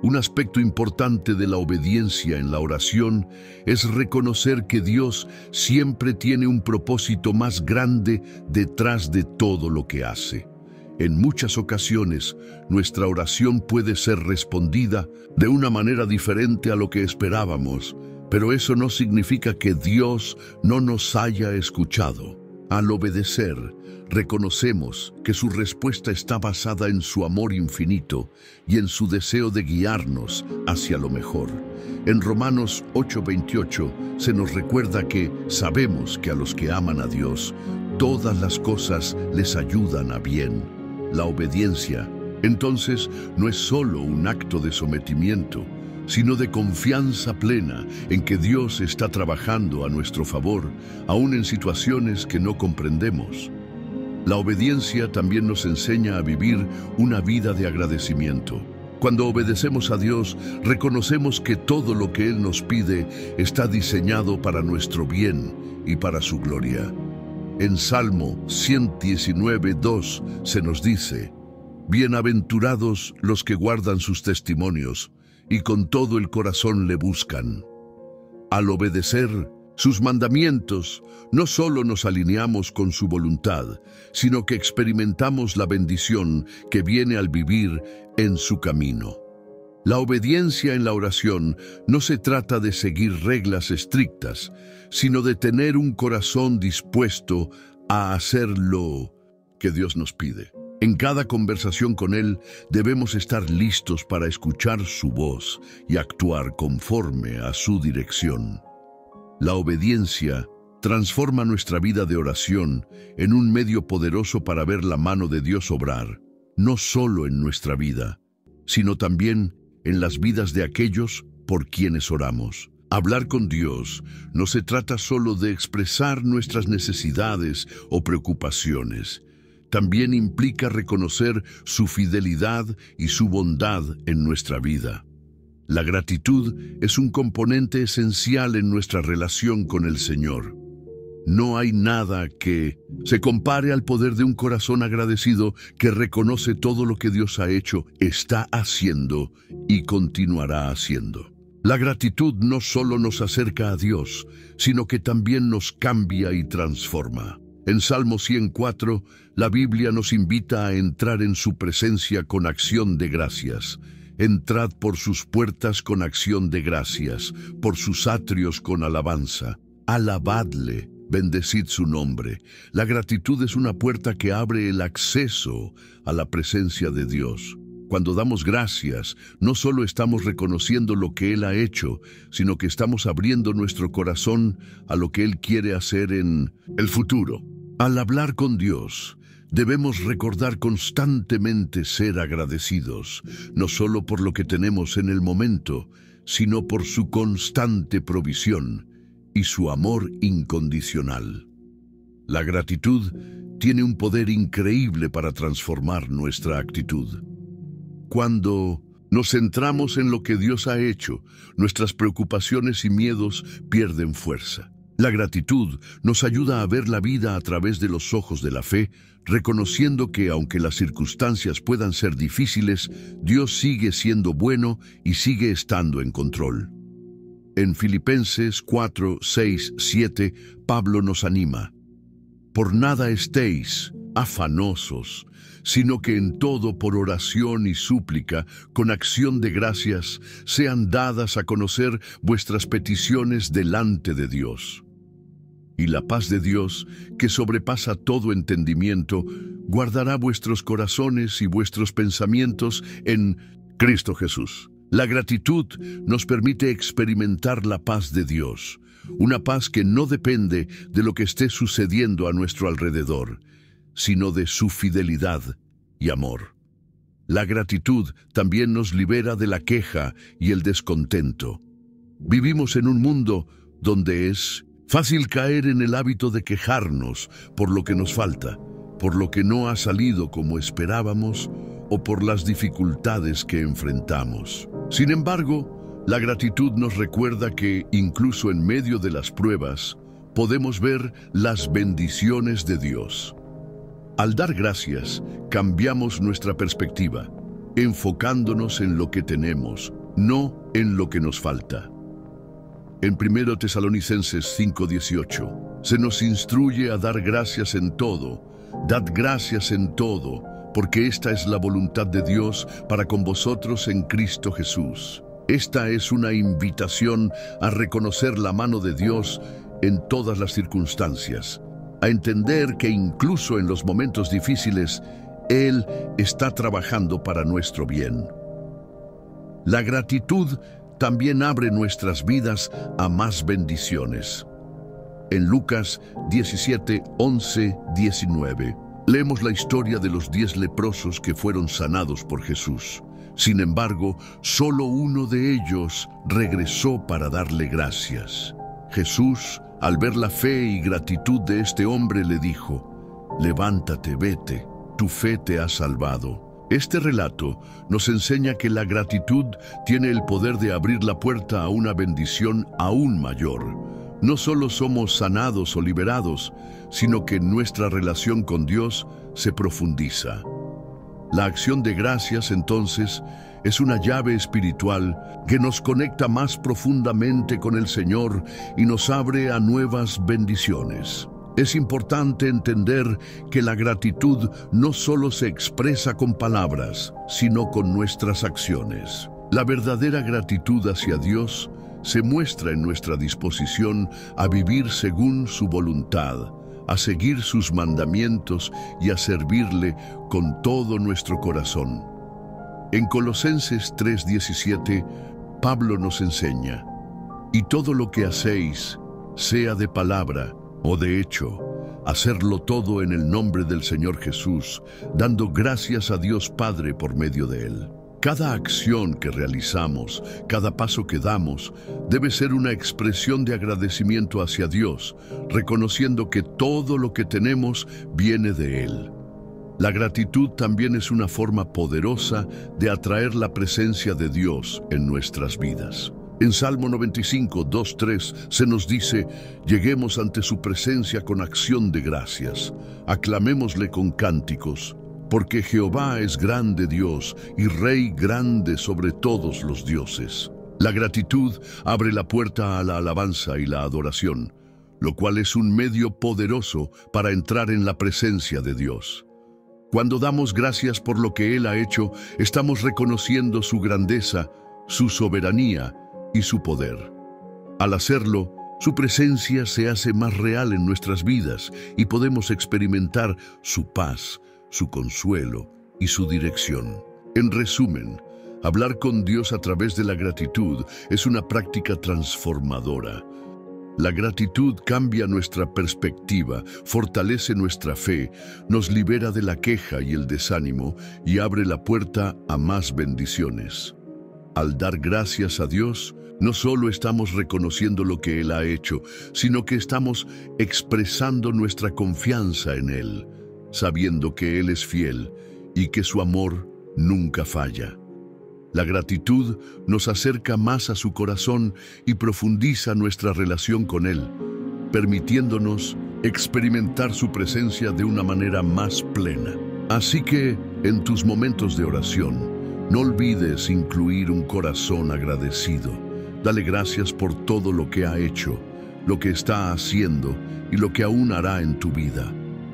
Un aspecto importante de la obediencia en la oración es reconocer que Dios siempre tiene un propósito más grande detrás de todo lo que hace. En muchas ocasiones, nuestra oración puede ser respondida de una manera diferente a lo que esperábamos, pero eso no significa que Dios no nos haya escuchado. Al obedecer, reconocemos que su respuesta está basada en su amor infinito y en su deseo de guiarnos hacia lo mejor. En Romanos 8:28 se nos recuerda que sabemos que a los que aman a Dios, todas las cosas les ayudan a bien. La obediencia, entonces, no es solo un acto de sometimiento, sino de confianza plena en que Dios está trabajando a nuestro favor, aún en situaciones que no comprendemos. La obediencia también nos enseña a vivir una vida de agradecimiento. Cuando obedecemos a Dios, reconocemos que todo lo que Él nos pide está diseñado para nuestro bien y para su gloria. En Salmo 119:2 se nos dice: Bienaventurados los que guardan sus testimonios y con todo el corazón le buscan. Al obedecer sus mandamientos, no solo nos alineamos con su voluntad, sino que experimentamos la bendición que viene al vivir en su camino. La obediencia en la oración no se trata de seguir reglas estrictas, sino de tener un corazón dispuesto a hacer lo que Dios nos pide. En cada conversación con Él debemos estar listos para escuchar su voz y actuar conforme a su dirección. La obediencia transforma nuestra vida de oración en un medio poderoso para ver la mano de Dios obrar, no solo en nuestra vida, sino también en las vidas de aquellos por quienes oramos. Hablar con Dios no se trata solo de expresar nuestras necesidades o preocupaciones. También implica reconocer su fidelidad y su bondad en nuestra vida. La gratitud es un componente esencial en nuestra relación con el Señor. No hay nada que se compare al poder de un corazón agradecido que reconoce todo lo que Dios ha hecho, está haciendo y continuará haciendo. La gratitud no solo nos acerca a Dios, sino que también nos cambia y transforma. En Salmo 104, la Biblia nos invita a entrar en su presencia con acción de gracias. Entrad por sus puertas con acción de gracias, por sus atrios con alabanza. Alabadle, bendecid su nombre. La gratitud es una puerta que abre el acceso a la presencia de Dios. Cuando damos gracias, no solo estamos reconociendo lo que Él ha hecho, sino que estamos abriendo nuestro corazón a lo que Él quiere hacer en el futuro. Al hablar con Dios, debemos recordar constantemente ser agradecidos, no solo por lo que tenemos en el momento, sino por su constante provisión y su amor incondicional. La gratitud tiene un poder increíble para transformar nuestra actitud. Cuando nos centramos en lo que Dios ha hecho, nuestras preocupaciones y miedos pierden fuerza. La gratitud nos ayuda a ver la vida a través de los ojos de la fe, reconociendo que aunque las circunstancias puedan ser difíciles, Dios sigue siendo bueno y sigue estando en control. En Filipenses 4, 6, 7, Pablo nos anima: Por nada estéis afanosos, sino que en todo por oración y súplica, con acción de gracias, sean dadas a conocer vuestras peticiones delante de Dios. Y la paz de Dios, que sobrepasa todo entendimiento, guardará vuestros corazones y vuestros pensamientos en Cristo Jesús. La gratitud nos permite experimentar la paz de Dios, una paz que no depende de lo que esté sucediendo a nuestro alrededor, sino de su fidelidad y amor. La gratitud también nos libera de la queja y el descontento. Vivimos en un mundo donde es fácil caer en el hábito de quejarnos por lo que nos falta, por lo que no ha salido como esperábamos o por las dificultades que enfrentamos. Sin embargo, la gratitud nos recuerda que, incluso en medio de las pruebas, podemos ver las bendiciones de Dios. Al dar gracias, cambiamos nuestra perspectiva, enfocándonos en lo que tenemos, no en lo que nos falta. En 1 Tesalonicenses 5:18, se nos instruye a dar gracias en todo. Dad gracias en todo, porque esta es la voluntad de Dios para con vosotros en Cristo Jesús. Esta es una invitación a reconocer la mano de Dios en todas las circunstancias, a entender que incluso en los momentos difíciles, Él está trabajando para nuestro bien. La gratitud también abre nuestras vidas a más bendiciones. En Lucas 17, 11, 19, leemos la historia de los 10 leprosos que fueron sanados por Jesús. Sin embargo, solo uno de ellos regresó para darle gracias. Jesús, al ver la fe y gratitud de este hombre, le dijo: «Levántate, vete, tu fe te ha salvado». Este relato nos enseña que la gratitud tiene el poder de abrir la puerta a una bendición aún mayor. No solo somos sanados o liberados, sino que nuestra relación con Dios se profundiza. La acción de gracias, entonces, es una llave espiritual que nos conecta más profundamente con el Señor y nos abre a nuevas bendiciones. Es importante entender que la gratitud no solo se expresa con palabras, sino con nuestras acciones. La verdadera gratitud hacia Dios se muestra en nuestra disposición a vivir según su voluntad, a seguir sus mandamientos y a servirle con todo nuestro corazón. En Colosenses 3:17, Pablo nos enseña: «Y todo lo que hacéis, sea de palabra o de hecho, hacerlo todo en el nombre del Señor Jesús, dando gracias a Dios Padre por medio de Él». Cada acción que realizamos, cada paso que damos, debe ser una expresión de agradecimiento hacia Dios, reconociendo que todo lo que tenemos viene de Él. La gratitud también es una forma poderosa de atraer la presencia de Dios en nuestras vidas. En Salmo 95, 2-3 se nos dice: «Lleguemos ante su presencia con acción de gracias, aclamémosle con cánticos, porque Jehová es grande Dios y Rey grande sobre todos los dioses». La gratitud abre la puerta a la alabanza y la adoración, lo cual es un medio poderoso para entrar en la presencia de Dios. Cuando damos gracias por lo que Él ha hecho, estamos reconociendo su grandeza, su soberanía y su poder. Al hacerlo, su presencia se hace más real en nuestras vidas y podemos experimentar su paz, su consuelo y su dirección. En resumen, hablar con Dios a través de la gratitud es una práctica transformadora. La gratitud cambia nuestra perspectiva, fortalece nuestra fe, nos libera de la queja y el desánimo y abre la puerta a más bendiciones. Al dar gracias a Dios, no solo estamos reconociendo lo que Él ha hecho, sino que estamos expresando nuestra confianza en Él, sabiendo que Él es fiel y que su amor nunca falla. La gratitud nos acerca más a su corazón y profundiza nuestra relación con Él, permitiéndonos experimentar su presencia de una manera más plena. Así que, en tus momentos de oración, no olvides incluir un corazón agradecido. Dale gracias por todo lo que ha hecho, lo que está haciendo y lo que aún hará en tu vida.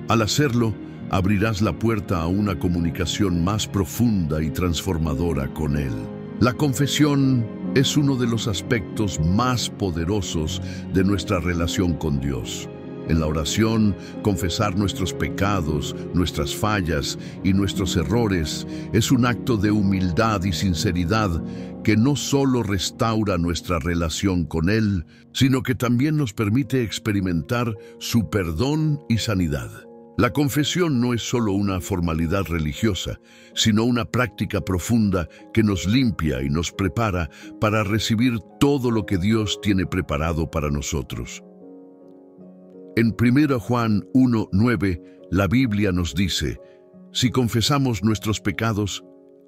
Al hacerlo, abrirás la puerta a una comunicación más profunda y transformadora con Él. La confesión es uno de los aspectos más poderosos de nuestra relación con Dios. En la oración, confesar nuestros pecados, nuestras fallas y nuestros errores es un acto de humildad y sinceridad que no solo restaura nuestra relación con Él, sino que también nos permite experimentar su perdón y sanidad. La confesión no es solo una formalidad religiosa, sino una práctica profunda que nos limpia y nos prepara para recibir todo lo que Dios tiene preparado para nosotros. En 1 Juan 1:9, la Biblia nos dice: «Si confesamos nuestros pecados,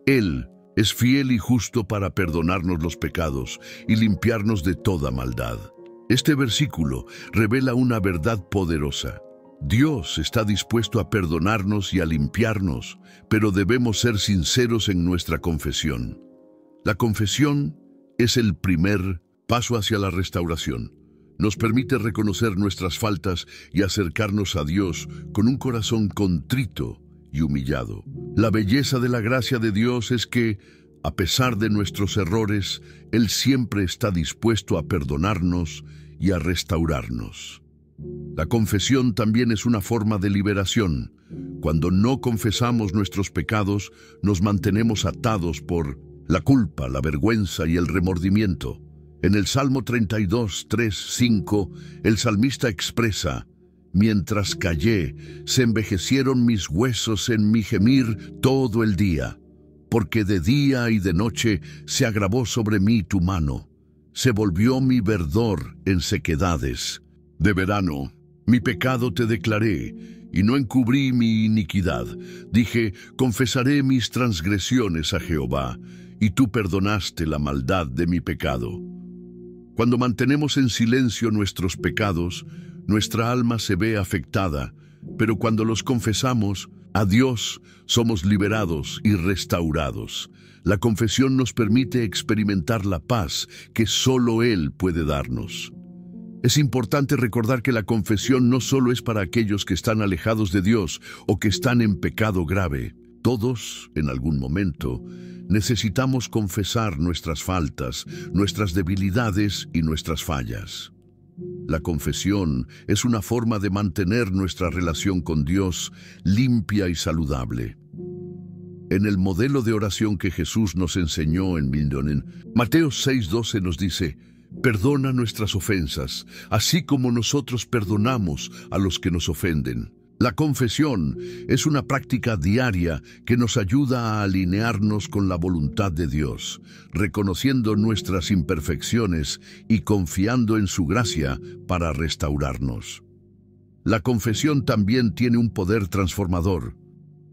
Él es fiel y justo para perdonarnos los pecados y limpiarnos de toda maldad». Este versículo revela una verdad poderosa. Dios está dispuesto a perdonarnos y a limpiarnos, pero debemos ser sinceros en nuestra confesión. La confesión es el primer paso hacia la restauración. Nos permite reconocer nuestras faltas y acercarnos a Dios con un corazón contrito y humillado. La belleza de la gracia de Dios es que, a pesar de nuestros errores, Él siempre está dispuesto a perdonarnos y a restaurarnos. La confesión también es una forma de liberación. Cuando no confesamos nuestros pecados, nos mantenemos atados por la culpa, la vergüenza y el remordimiento. En el Salmo 32, 3, 5, el salmista expresa: «Mientras callé, se envejecieron mis huesos en mi gemir todo el día, porque de día y de noche se agravó sobre mí tu mano. Se volvió mi verdor en sequedades. De verano, mi pecado te declaré, y no encubrí mi iniquidad. Dije, confesaré mis transgresiones a Jehová, y tú perdonaste la maldad de mi pecado. Cuando mantenemos en silencio nuestros pecados, nuestra alma se ve afectada, pero cuando los confesamos, a Dios somos liberados y restaurados. La confesión nos permite experimentar la paz que solo Él puede darnos. Es importante recordar que la confesión no solo es para aquellos que están alejados de Dios o que están en pecado grave. Todos, en algún momento, necesitamos confesar nuestras faltas, nuestras debilidades y nuestras fallas. La confesión es una forma de mantener nuestra relación con Dios limpia y saludable. En el modelo de oración que Jesús nos enseñó en Mateo 6:12 nos dice, perdona nuestras ofensas, así como nosotros perdonamos a los que nos ofenden. La confesión es una práctica diaria que nos ayuda a alinearnos con la voluntad de Dios, reconociendo nuestras imperfecciones y confiando en su gracia para restaurarnos. La confesión también tiene un poder transformador.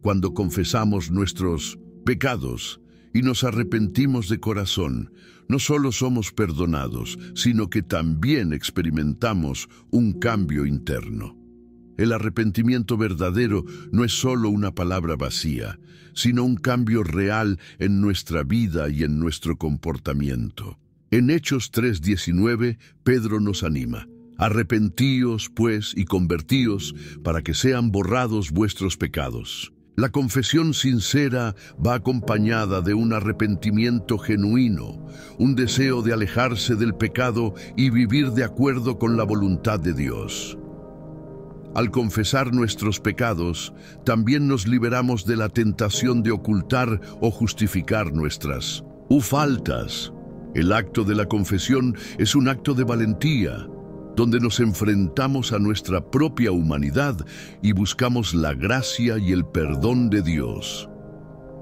Cuando confesamos nuestros pecados y nos arrepentimos de corazón, no solo somos perdonados, sino que también experimentamos un cambio interno. El arrepentimiento verdadero no es solo una palabra vacía, sino un cambio real en nuestra vida y en nuestro comportamiento. En Hechos 3:19, Pedro nos anima. Arrepentíos, pues, y convertíos, para que sean borrados vuestros pecados. La confesión sincera va acompañada de un arrepentimiento genuino, un deseo de alejarse del pecado y vivir de acuerdo con la voluntad de Dios. Al confesar nuestros pecados, también nos liberamos de la tentación de ocultar o justificar nuestras faltas. El acto de la confesión es un acto de valentía, donde nos enfrentamos a nuestra propia humanidad y buscamos la gracia y el perdón de Dios.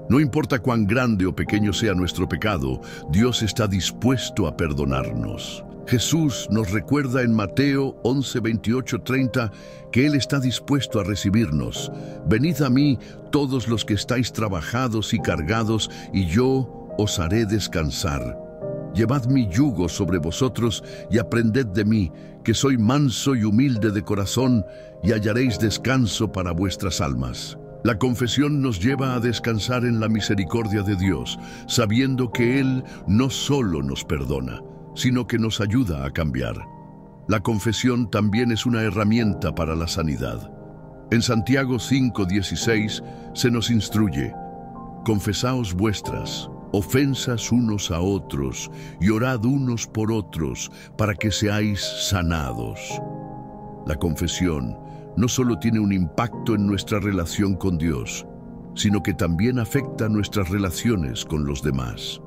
No importa cuán grande o pequeño sea nuestro pecado, Dios está dispuesto a perdonarnos. Jesús nos recuerda en Mateo 11:28-30 que Él está dispuesto a recibirnos. Venid a mí todos los que estáis trabajados y cargados, y yo os haré descansar. Llevad mi yugo sobre vosotros y aprended de mí, que soy manso y humilde de corazón, y hallaréis descanso para vuestras almas. La confesión nos lleva a descansar en la misericordia de Dios, sabiendo que Él no solo nos perdona, sino que nos ayuda a cambiar. La confesión también es una herramienta para la sanidad. En Santiago 5:16 se nos instruye, confesaos vuestras ofensas unos a otros y orad unos por otros para que seáis sanados. La confesión no solo tiene un impacto en nuestra relación con Dios, sino que también afecta nuestras relaciones con los demás.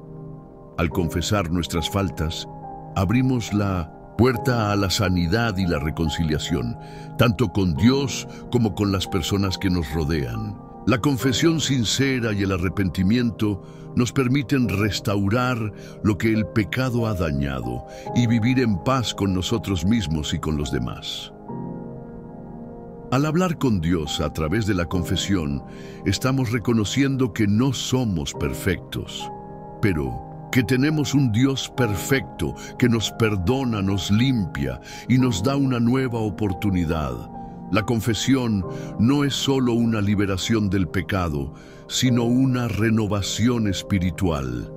Al confesar nuestras faltas, abrimos la puerta a la sanidad y la reconciliación, tanto con Dios como con las personas que nos rodean. La confesión sincera y el arrepentimiento nos permiten restaurar lo que el pecado ha dañado y vivir en paz con nosotros mismos y con los demás. Al hablar con Dios a través de la confesión, estamos reconociendo que no somos perfectos, pero que tenemos un Dios perfecto que nos perdona, nos limpia y nos da una nueva oportunidad. La confesión no es solo una liberación del pecado, sino una renovación espiritual.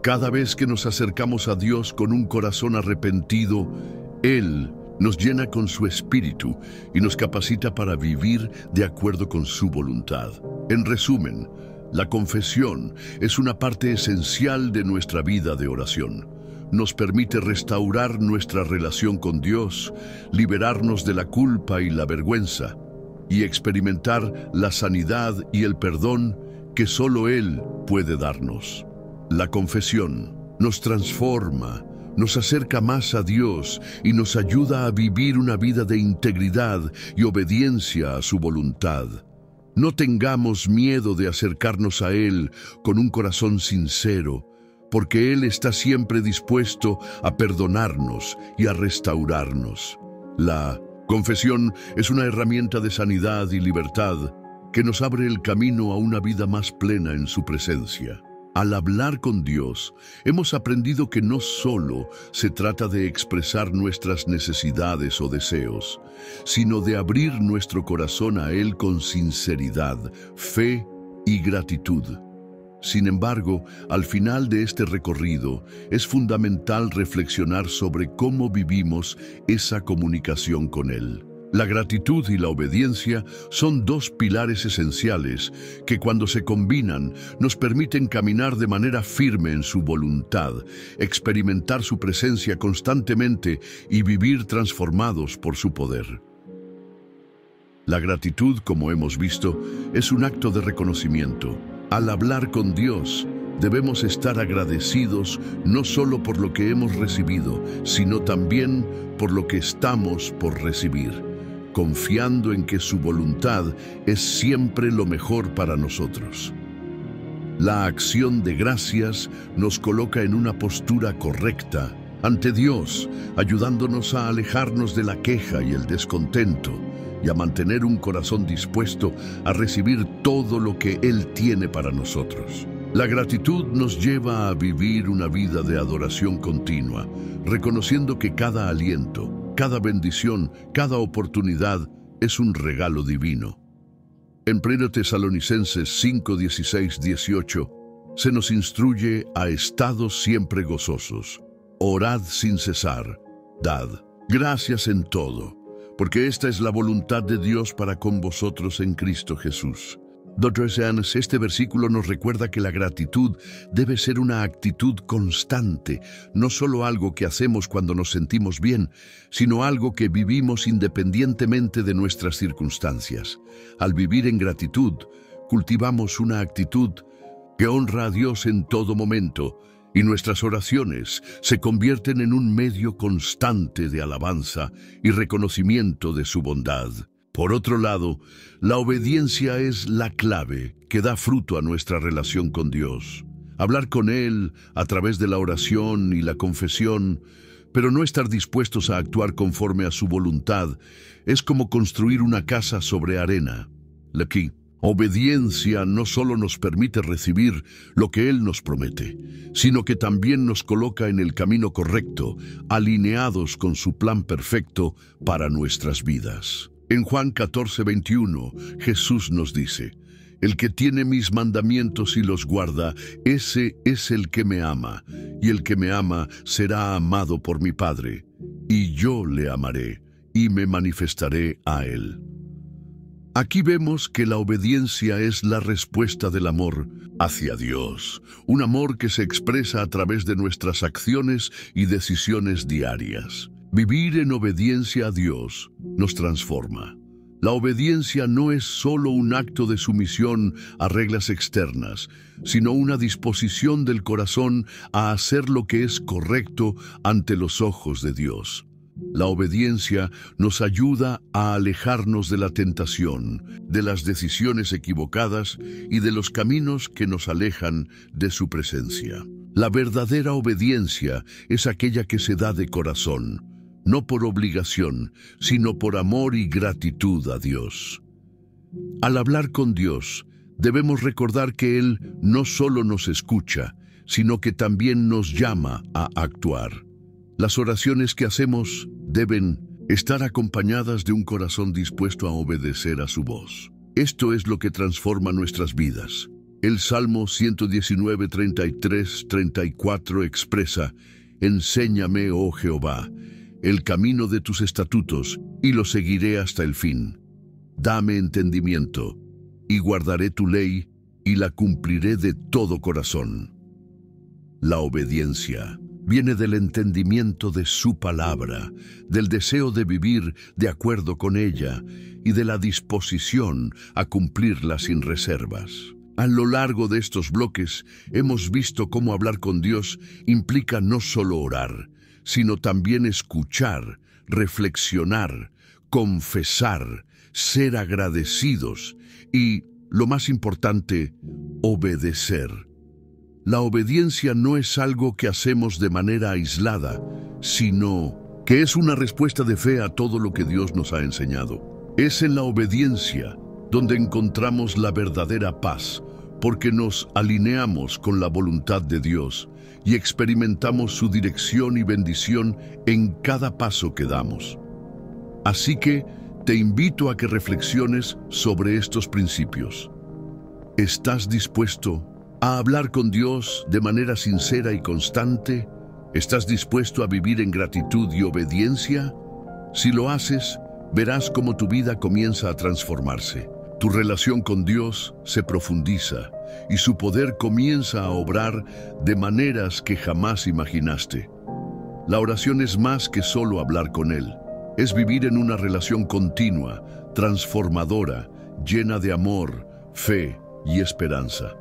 Cada vez que nos acercamos a Dios con un corazón arrepentido, Él nos llena con su espíritu y nos capacita para vivir de acuerdo con su voluntad. En resumen, la confesión es una parte esencial de nuestra vida de oración. Nos permite restaurar nuestra relación con Dios, liberarnos de la culpa y la vergüenza, y experimentar la sanidad y el perdón que solo Él puede darnos. La confesión nos transforma, nos acerca más a Dios y nos ayuda a vivir una vida de integridad y obediencia a su voluntad. No tengamos miedo de acercarnos a Él con un corazón sincero, porque Él está siempre dispuesto a perdonarnos y a restaurarnos. La confesión es una herramienta de sanidad y libertad que nos abre el camino a una vida más plena en su presencia. Al hablar con Dios, hemos aprendido que no solo se trata de expresar nuestras necesidades o deseos, sino de abrir nuestro corazón a Él con sinceridad, fe y gratitud. Sin embargo, al final de este recorrido, es fundamental reflexionar sobre cómo vivimos esa comunicación con Él. La gratitud y la obediencia son dos pilares esenciales que cuando se combinan nos permiten caminar de manera firme en su voluntad, experimentar su presencia constantemente y vivir transformados por su poder. La gratitud, como hemos visto, es un acto de reconocimiento. Al hablar con Dios, debemos estar agradecidos no solo por lo que hemos recibido, sino también por lo que estamos por recibir, confiando en que su voluntad es siempre lo mejor para nosotros. La acción de gracias nos coloca en una postura correcta ante Dios, ayudándonos a alejarnos de la queja y el descontento y a mantener un corazón dispuesto a recibir todo lo que Él tiene para nosotros. La gratitud nos lleva a vivir una vida de adoración continua, reconociendo que cada aliento, cada bendición, cada oportunidad es un regalo divino. En 1 Tesalonicenses 5, 16, 18, se nos instruye a estad siempre gozosos, orad sin cesar, dad gracias en todo, porque esta es la voluntad de Dios para con vosotros en Cristo Jesús. Dr. Seanes, este versículo nos recuerda que la gratitud debe ser una actitud constante, no solo algo que hacemos cuando nos sentimos bien, sino algo que vivimos independientemente de nuestras circunstancias. Al vivir en gratitud, cultivamos una actitud que honra a Dios en todo momento, y nuestras oraciones se convierten en un medio constante de alabanza y reconocimiento de su bondad. Por otro lado, la obediencia es la clave que da fruto a nuestra relación con Dios. Hablar con Él a través de la oración y la confesión, pero no estar dispuestos a actuar conforme a su voluntad, es como construir una casa sobre arena. Aquí, obediencia no solo nos permite recibir lo que Él nos promete, sino que también nos coloca en el camino correcto, alineados con su plan perfecto para nuestras vidas. En Juan 14, 21, Jesús nos dice: el que tiene mis mandamientos y los guarda, ese es el que me ama, y el que me ama será amado por mi Padre, y yo le amaré, y me manifestaré a él. Aquí vemos que la obediencia es la respuesta del amor hacia Dios, un amor que se expresa a través de nuestras acciones y decisiones diarias. Vivir en obediencia a Dios nos transforma. La obediencia no es solo un acto de sumisión a reglas externas, sino una disposición del corazón a hacer lo que es correcto ante los ojos de Dios. La obediencia nos ayuda a alejarnos de la tentación, de las decisiones equivocadas y de los caminos que nos alejan de su presencia. La verdadera obediencia es aquella que se da de corazón, no por obligación, sino por amor y gratitud a Dios. Al hablar con Dios, debemos recordar que Él no solo nos escucha, sino que también nos llama a actuar. Las oraciones que hacemos deben estar acompañadas de un corazón dispuesto a obedecer a su voz. Esto es lo que transforma nuestras vidas. El Salmo 119, 33, 34 expresa: enséñame, oh Jehová, el camino de tus estatutos, y lo seguiré hasta el fin. Dame entendimiento, y guardaré tu ley, y la cumpliré de todo corazón. La obediencia viene del entendimiento de su palabra, del deseo de vivir de acuerdo con ella, y de la disposición a cumplirla sin reservas. A lo largo de estos bloques hemos visto cómo hablar con Dios implica no solo orar, sino también escuchar, reflexionar, confesar, ser agradecidos y, lo más importante, obedecer. La obediencia no es algo que hacemos de manera aislada, sino que es una respuesta de fe a todo lo que Dios nos ha enseñado. Es en la obediencia donde encontramos la verdadera paz, porque nos alineamos con la voluntad de Dios y experimentamos su dirección y bendición en cada paso que damos. Así que te invito a que reflexiones sobre estos principios. ¿Estás dispuesto a hablar con Dios de manera sincera y constante? ¿Estás dispuesto a vivir en gratitud y obediencia? Si lo haces, verás cómo tu vida comienza a transformarse. Tu relación con Dios se profundiza y su poder comienza a obrar de maneras que jamás imaginaste. La oración es más que solo hablar con Él. Es vivir en una relación continua, transformadora, llena de amor, fe y esperanza.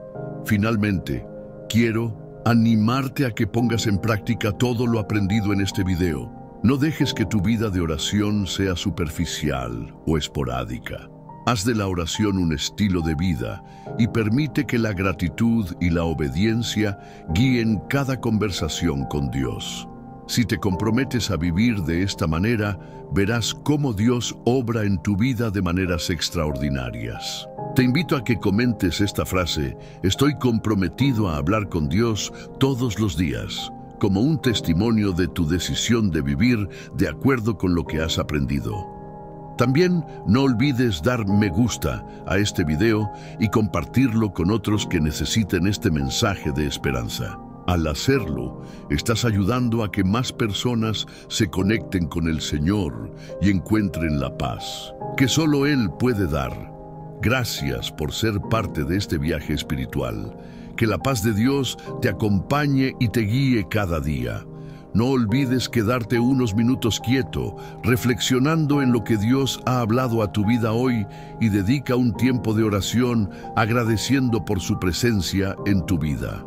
Finalmente, quiero animarte a que pongas en práctica todo lo aprendido en este video. No dejes que tu vida de oración sea superficial o esporádica. Haz de la oración un estilo de vida y permite que la gratitud y la obediencia guíen cada conversación con Dios. Si te comprometes a vivir de esta manera, verás cómo Dios obra en tu vida de maneras extraordinarias. Te invito a que comentes esta frase: estoy comprometido a hablar con Dios todos los días, como un testimonio de tu decisión de vivir de acuerdo con lo que has aprendido. También no olvides dar me gusta a este video y compartirlo con otros que necesiten este mensaje de esperanza. Al hacerlo, estás ayudando a que más personas se conecten con el Señor y encuentren la paz que solo Él puede dar. Gracias por ser parte de este viaje espiritual. Que la paz de Dios te acompañe y te guíe cada día. No olvides quedarte unos minutos quieto, reflexionando en lo que Dios ha hablado a tu vida hoy, y dedica un tiempo de oración agradeciendo por su presencia en tu vida.